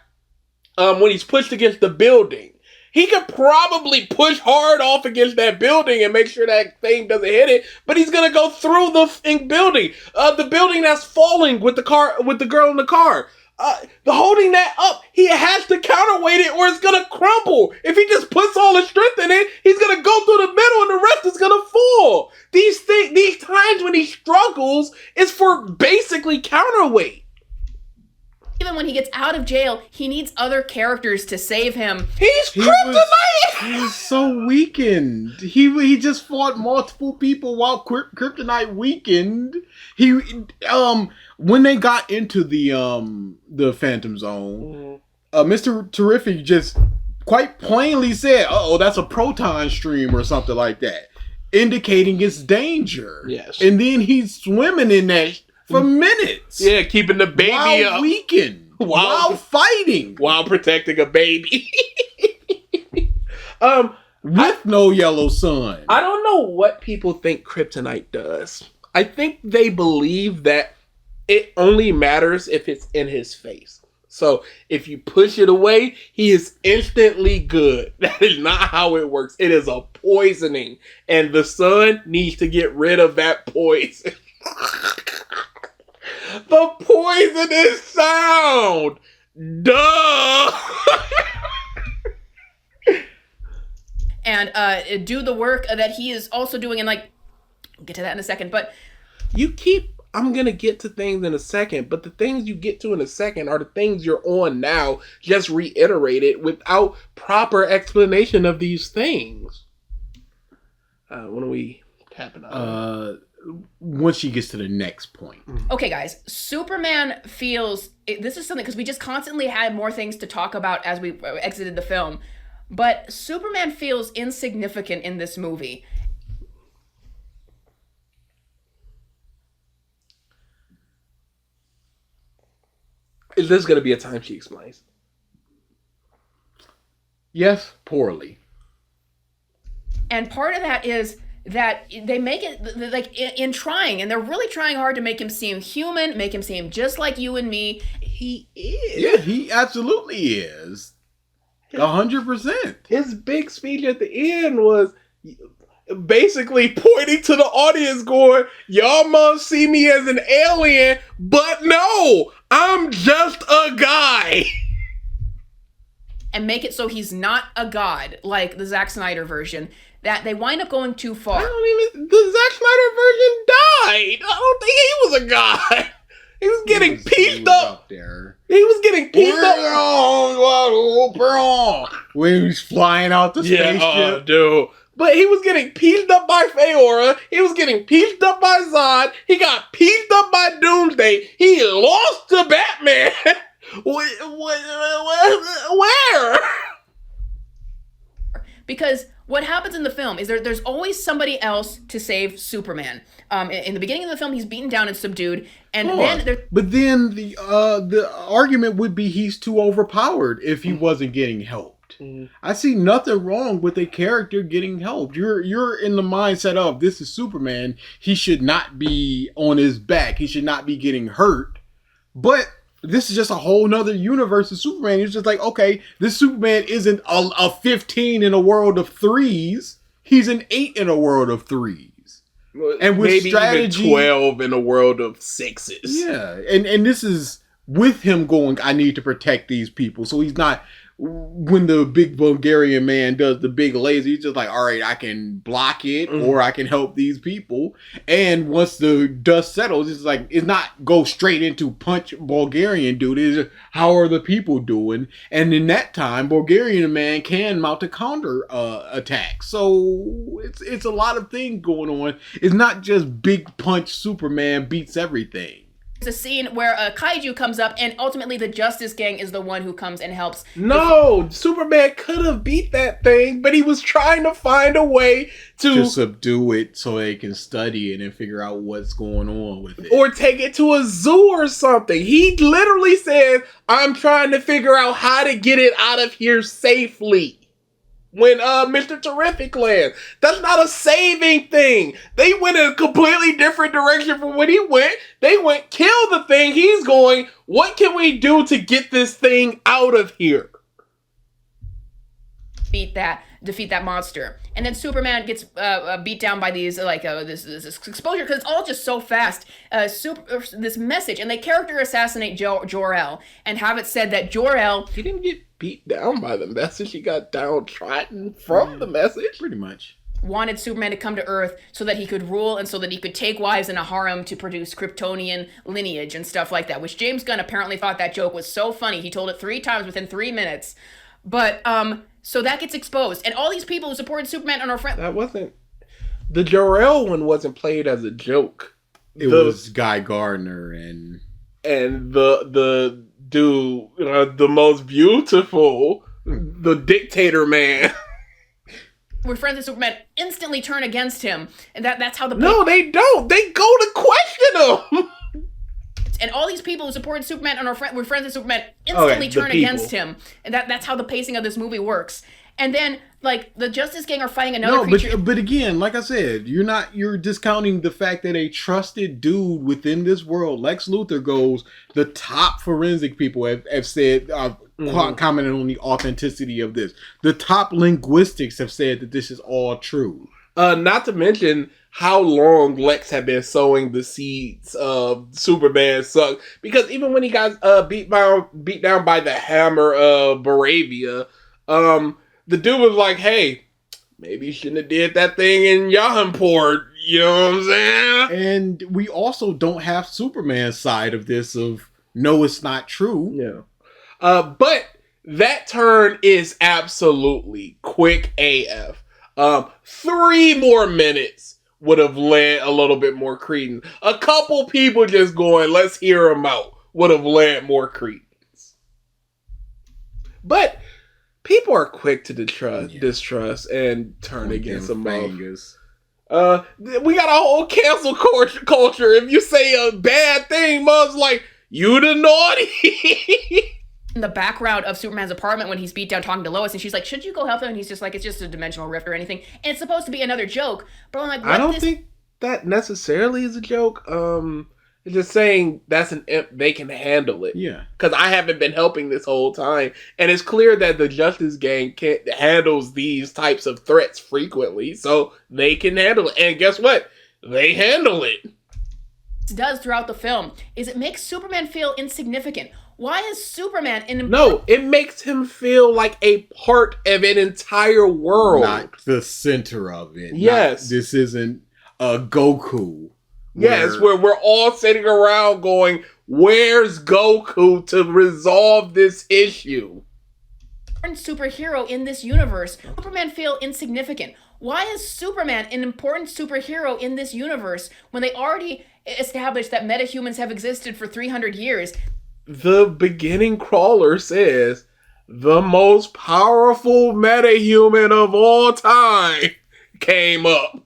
when he's pushed against the building. He could probably push hard off against that building and make sure that thing doesn't hit it, but he's gonna go through the building. The building that's falling with the girl in the car. The holding that up, he has to counterweight it or it's gonna crumble. If he just puts all his strength in it, he's gonna go through the middle and the rest is gonna fall. These times when he struggles is for basically counterweight. Even when he gets out of jail, he needs other characters to save him. He's kryptonite! He was so weakened. He just fought multiple people while kryptonite weakened. He when they got into the Phantom Zone, Mr. Terrific just quite plainly said, "Oh, that's a proton stream or something like that," indicating its danger. Yes. And then he's swimming in that for minutes. Yeah, keeping the baby while up. Weakened. While fighting. While protecting a baby. With no yellow sun. I don't know what people think kryptonite does. I think they believe that it only matters if it's in his face. So if you push it away, he is instantly good. That is not how it works. It is a poisoning. And the sun needs to get rid of that poison. The poisonous sound. Duh. And do the work that he is also doing, and like, I'll get to that in a second, but I'm gonna get to things in a second, but the things you get to in a second are the things you're on now, just reiterated without proper explanation of these things. When are we tapping on? Once she gets to the next point. Okay, guys, Superman feels, this is something, because we just constantly had more things to talk about as we exited the film, but Superman feels insignificant in this movie. Is this going to be a time she explains? Yes, poorly. And part of that is that they make it, like, in trying, and they're really trying hard to make him seem human, make him seem just like you and me. He is. Yeah, he absolutely is. 100%. His big speech at the end was basically pointing to the audience going, y'all must see me as an alien, but no, I'm just a guy. And make it so he's not a god, like the Zack Snyder version, that they wind up going too far. The Zack Snyder version died. I don't think he was a god. He was getting pieced up. There. He was getting pieced up. When he was flying out the spaceship. Dude. But he was getting pieced up by Feora. He was getting pieced up by Zod. He got pieced up by Doomsday. He lost to Batman. Where? Because what happens in the film is there's always somebody else to save Superman. In the beginning of the film, he's beaten down and subdued, and but then the argument would be he's too overpowered if he wasn't getting helped. I see nothing wrong with a character getting helped. You're in the mindset of this is Superman. He should not be on his back. He should not be getting hurt. But this is just a whole nother universe of Superman. It's just like, okay, this Superman isn't a 15 in a world of 3s. He's an 8 in a world of 3s. And with maybe strategy, even 12 in a world of 6s. Yeah, and this is with him going, I need to protect these people. So he's not when the big Bulgarian man does the big laser, he's just like, all right, I can block it or I can help these people. And once the dust settles, it's like, it's not go straight into punch Bulgarian dude. It's just, how are the people doing? And in that time, Bulgarian man can mount a counter attack. So it's a lot of things going on. It's not just big punch Superman beats everything. There's a scene where a kaiju comes up, and ultimately the Justice Gang is the one who comes and helps. No, Superman could have beat that thing, but he was trying to find a way to subdue it so they can study it and figure out what's going on with it. Or take it to a zoo or something. He literally said, I'm trying to figure out how to get it out of here safely. When Mr. Terrific lands. That's not a saving thing. They went in a completely different direction from when he went. They went, kill the thing. He's going, what can we do to get this thing out of here? Defeat that monster. And then Superman gets beat down by these, this exposure, because it's all just so fast. This message, and they character assassinate Jor-El, and have it said that Jor-El... He didn't get beat down by the message. He got downtrodden from the message. Pretty much. Wanted Superman to come to Earth so that he could rule and so that he could take wives in a harem to produce Kryptonian lineage and stuff like that, which James Gunn apparently thought that joke was so funny. He told it 3 times within 3 minutes. But, so that gets exposed. And all these people who supported Superman and our friend... That wasn't... The Jor-El one wasn't played as a joke. It was Guy Gardner and the dude, the most beautiful, the dictator man. We're friends with Superman, instantly turn against him. And that's how the... No, they don't. They go to question him. And all these people who supported Superman and we're friends with Superman instantly turn against him. And that's how the pacing of this movie works. And then, like, the Justice Gang are fighting another creature. But again, like I said, you're discounting the fact that a trusted dude within this world, Lex Luthor, goes, the top forensic people have said, commented on the authenticity of this. The top linguistics have said that this is all true. Not to mention how long Lex had been sowing the seeds of Superman suck. Because even when he got beat down by the hammer of Baravia, the dude was like, hey, maybe you shouldn't have did that thing in Yahanport. You know what I'm saying? And we also don't have Superman's side of this of, no, it's not true. Yeah. But that turn is absolutely quick AF. 3 more minutes would have led a little bit more credence. A couple people just going, let's hear him out, would have led more credence. But people are quick to distrust and turn against them. We got a whole cancel culture. If you say a bad thing, Mug's like, you the naughty. In the background of Superman's apartment when he's beat down talking to Lois, and she's like, should you go help him? And he's just like, it's just a dimensional rift or anything. And it's supposed to be another joke. But I'm like, I don't think that necessarily is a joke. It's just saying that's an imp, they can handle it. Yeah. Because I haven't been helping this whole time. And it's clear that the Justice Gang handles these types of threats frequently. So they can handle it. And guess what? They handle it. Does throughout the film is it makes Superman feel insignificant. Why is Superman No, it makes him feel like a part of an entire world. Not the center of it. Yes. This isn't a Goku. Yes, where we're all sitting around going, where's Goku to resolve this issue? Superhero in this universe. Superman feel insignificant. Why is Superman an important superhero in this universe when they already established that metahumans have existed for 300 years? The beginning crawler says, the most powerful metahuman of all time came up.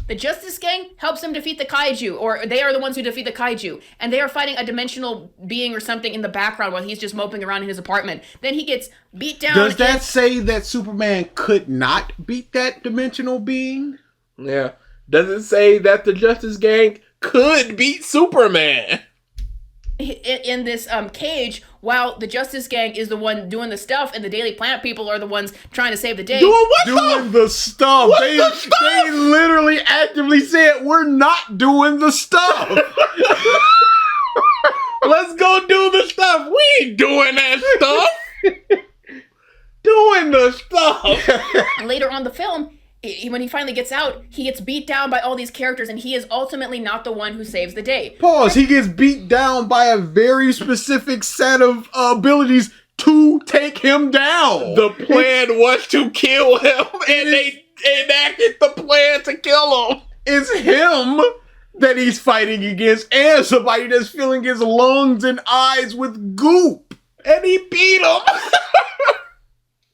The Justice Gang helps him defeat the kaiju, or they are the ones who defeat the kaiju, and they are fighting a dimensional being or something in the background while he's just moping around in his apartment. Then he gets beat down. Does that say that Superman could not beat that dimensional being? Yeah. Does it say that the Justice Gang could beat Superman? In this cage, while the Justice Gang is the one doing the stuff, and the Daily Planet people are the ones trying to save the day. Doing what? Doing the stuff. They literally actively said, we're not doing the stuff. Let's go do the stuff. We ain't doing that stuff. doing the stuff. And later on the film, when he finally gets out, he gets beat down by all these characters, and he is ultimately not the one who saves the day. Pause. He gets beat down by a very specific set of abilities to take him down. The plan was to kill him, and they enacted the plan to kill him. It's him that he's fighting against, and somebody that's filling his lungs and eyes with goop. And he beat him.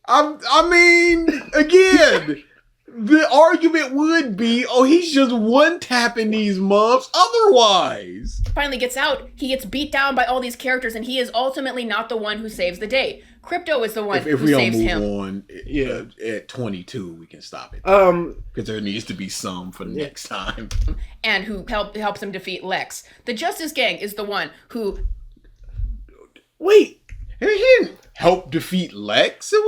I mean, again, the argument would be, oh, he's just one-tapping these muffs otherwise. Finally gets out, he gets beat down by all these characters, and he is ultimately not the one who saves the day. Crypto is the one If who we don't saves move him. on at 22, we can stop it. Because there needs to be some for the next time. And who helps him defeat Lex. The Justice Gang is the one who... Wait. He didn't help defeat Lex. That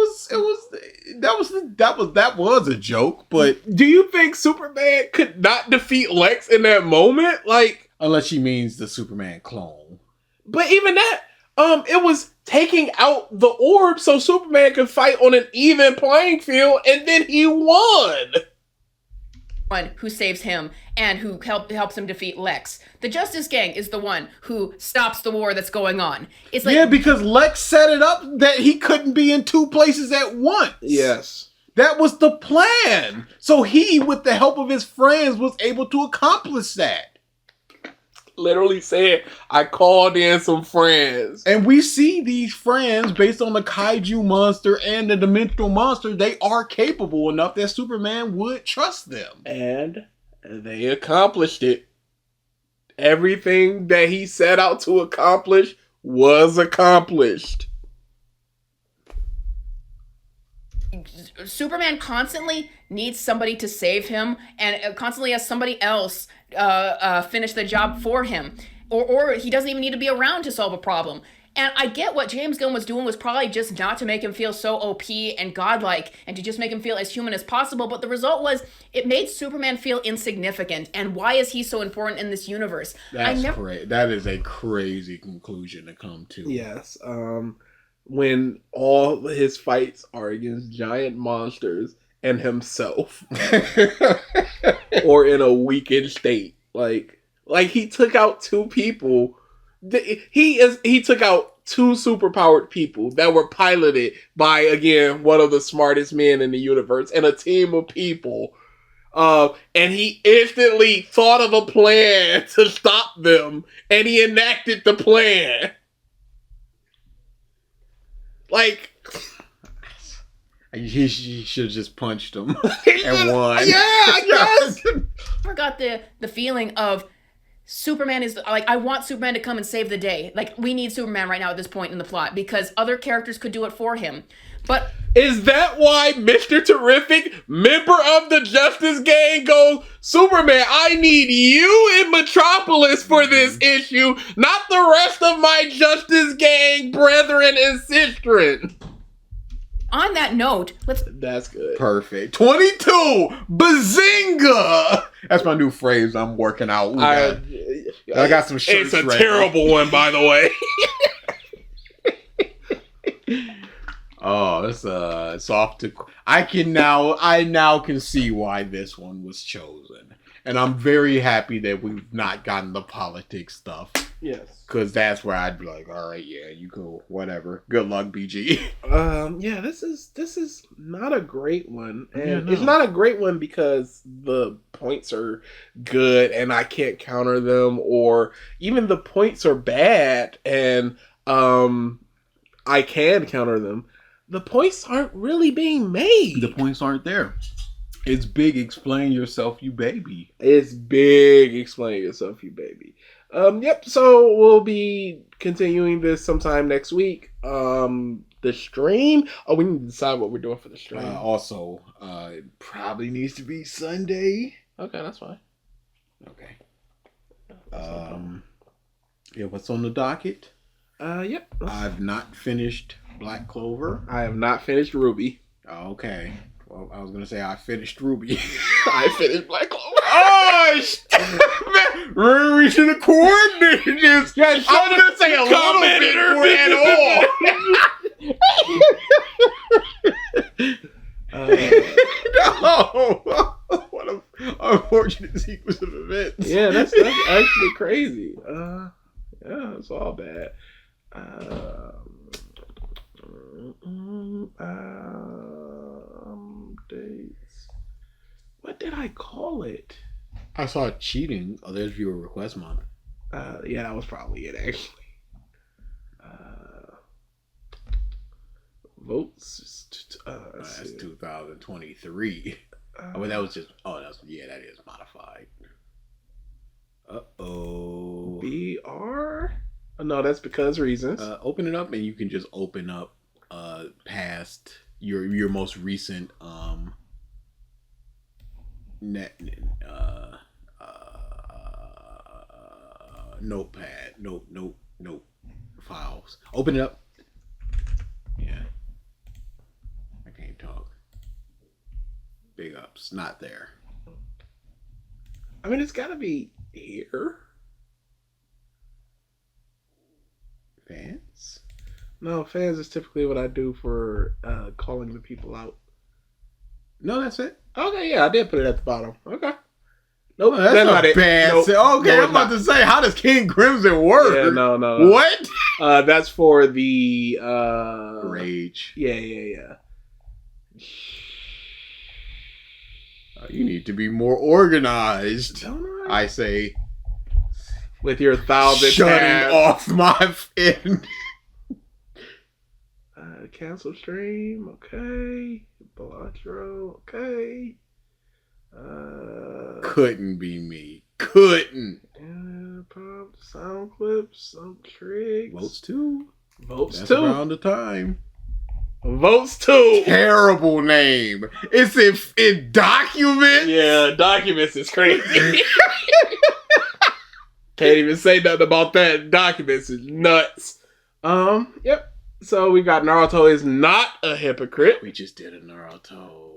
was a joke, but Do you think Superman could not defeat Lex in that moment? Like, unless she means the Superman clone. but even that, it was taking out the orb so Superman could fight on an even playing field, and then he won. one who saves him and who helps him defeat Lex. The Justice Gang is the one who stops the war that's going on. It's like, Yeah, because Lex set it up that he couldn't be in two places at once. Yes. That was the plan. So he, with the help of his friends, was able to accomplish that. Literally said, I called in some friends. And we see these friends, based on the kaiju monster and the dimensional monster, they are capable enough that Superman would trust them. And they accomplished it. Everything that he set out to accomplish was accomplished. Superman constantly needs somebody to save him and constantly has somebody else finish the job for him. Or he doesn't even need to be around to solve a problem. And I get what James Gunn was doing was probably just not to make him feel so OP and godlike and to just make him feel as human as possible. But the result was it made Superman feel insignificant. And why is he so important in this universe? That's great. That is a crazy conclusion to come to. Yes. When all his fights are against giant monsters and himself, or in a weakened state, like he took out two people. He took out two superpowered people that were piloted by, again, one of the smartest men in the universe and a team of people. And he instantly thought of a plan to stop them, and he enacted the plan. Like, he should have just punched him and won. Yeah, I guess. I forgot the feeling of Superman is like, I want Superman to come and save the day. Like, we need Superman right now at this point in the plot because other characters could do it for him. But is that why Mr. Terrific, member of the Justice Gang, goes, Superman, I need you in Metropolis for this issue, not the rest of my Justice Gang brethren and sistren. on that note, That's good. Perfect. 22! Bazinga! That's my new phrase I'm working out. I got some shirts. It's a terrible one, by the way. Oh, it's off to. I now can see why this one was chosen, and I'm very happy that we've not gotten the politics stuff. Yes, because that's where I'd be like, all right, yeah, you go, whatever. Good luck, BG. Yeah, this is not a great one, and it's not a great one because the points are good and I can't counter them, or even the points are bad and I can counter them. The points aren't really being made. The points aren't there. It's big. Explain yourself, you baby. It's big. Explain yourself, you baby. Yep. So we'll be continuing this sometime next week. The stream. Oh, we need to decide what we're doing for the stream. Also, it probably needs to be Sunday. Okay, that's fine. Okay. Yeah. What's on the docket? Yep. I've not finished Black Clover. I have not finished Ruby. Okay. Well, I was gonna say I finished Ruby. I finished Black Clover. Oh, man, we should have coordinated this. Yeah, I'm gonna say a little bit more at all. unfortunate sequence of events. Yeah, that's actually crazy. Yeah, it's all bad. Dates. What did I call it? I saw cheating. Oh, there's viewer request month. Yeah, that was probably it actually. Votes. That's 2023. Well, that was just. Oh, that is modified. BR. Oh, no, that's because reasons. Open it up, and you can just open up past your most recent notepad, note files. Open it up. Yeah, I can't talk. Big ups, not there. I mean, it's got to be here. Fans? No, fans is typically what I do for calling the people out. No, that's it. Okay, yeah, I did put it at the bottom. Okay. Nope, That's not it. bad. Nope. Okay, No, I'm about to say, how does King Crimson work? Yeah, no. What? That's for the Rage. Yeah. You need to be more organized. Don't I say, with your 1,000 shutting tabs. off my fin. Cancel stream. Okay. Belotro. Okay. Couldn't be me. Couldn't. Pop sound clips. Some tricks. Votes 2. Votes That's 2. around the time. Votes 2. Terrible name. It's in documents. Yeah, documents is crazy. Can't even say nothing about that. Documents is nuts. Yep. So we got Naruto is not a hypocrite. We just did a Naruto.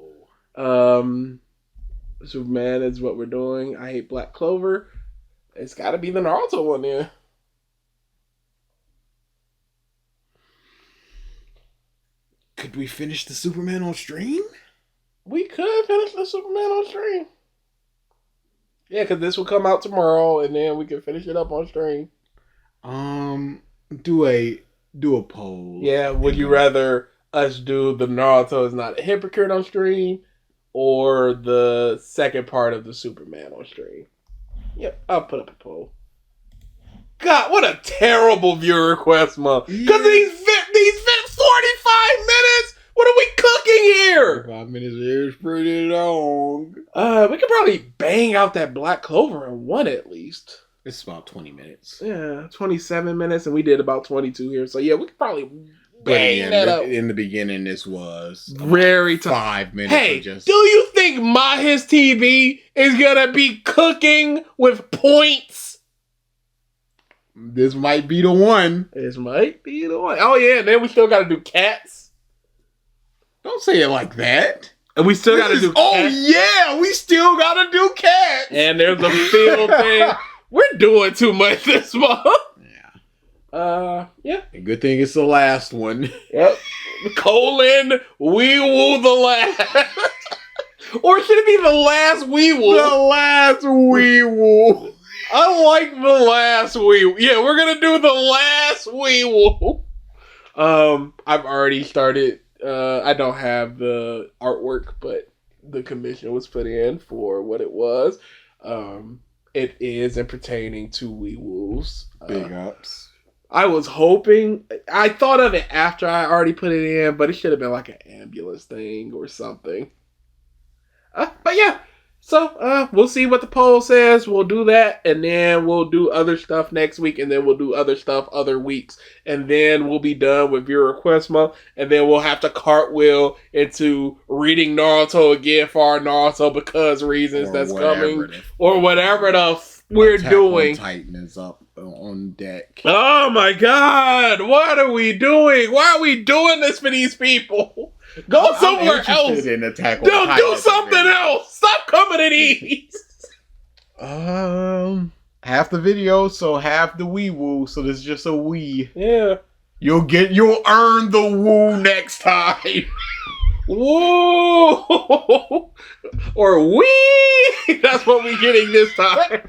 Superman is what we're doing. I hate Black Clover. It's got to be the Naruto one there. Could we finish the Superman on stream? We could finish the Superman on stream. Yeah, because this will come out tomorrow, and then we can finish it up on stream. Do a poll. Yeah, would you rather us do the Naruto is not a hypocrite on stream, or the second part of the Superman on stream? Yep, I'll put up a poll. God, what a terrible viewer request month. Because these 45 minutes, what are we cooking here? 5 minutes here is pretty long. We could probably bang out that Black Clover in one at least. It's about 20 minutes. Yeah, 27 minutes, and we did about 22 here. So yeah, we could probably bang that up. In the beginning, this was Very 5 minutes. Hey, of just... do you think His TV is gonna be cooking with points? This might be the one. This might be the one. Oh yeah, and then we still gotta do cats. Don't say it like that. And we still gotta do Oh cats. yeah, we still gotta do cats. And there's a field thing. We're doing too much this month. Yeah. A good thing it's the last one. Yep. Colon, we woo the last. Or should it be the last we woo? The last wee woo. I like the last wee woo. Yeah, we're gonna do the last wee woo. I've already started. I don't have the artwork, but the commission was put in for what it was. It is in pertaining to wee woos. Big ups. I was hoping, I thought of it after I already put it in, but it should have been like an ambulance thing or something. But yeah, so we'll see what the poll says. We'll do that, and then we'll do other stuff next week, and then we'll do other stuff other weeks, and then we'll be done with your request month, and then we'll have to cartwheel into reading Naruto again for our Naruto because reasons that's coming, or whatever we're doing. Attack on Titan is up on deck. Oh my God! What are we doing? Why are we doing this for these people? Go somewhere else. In Attack on Don't Titan do something else. Stop coming to these. Half the video, so half the wee woo. So there's just a wee. Yeah. You'll earn the woo next time. Whoa! Or wee! That's what we're getting this time.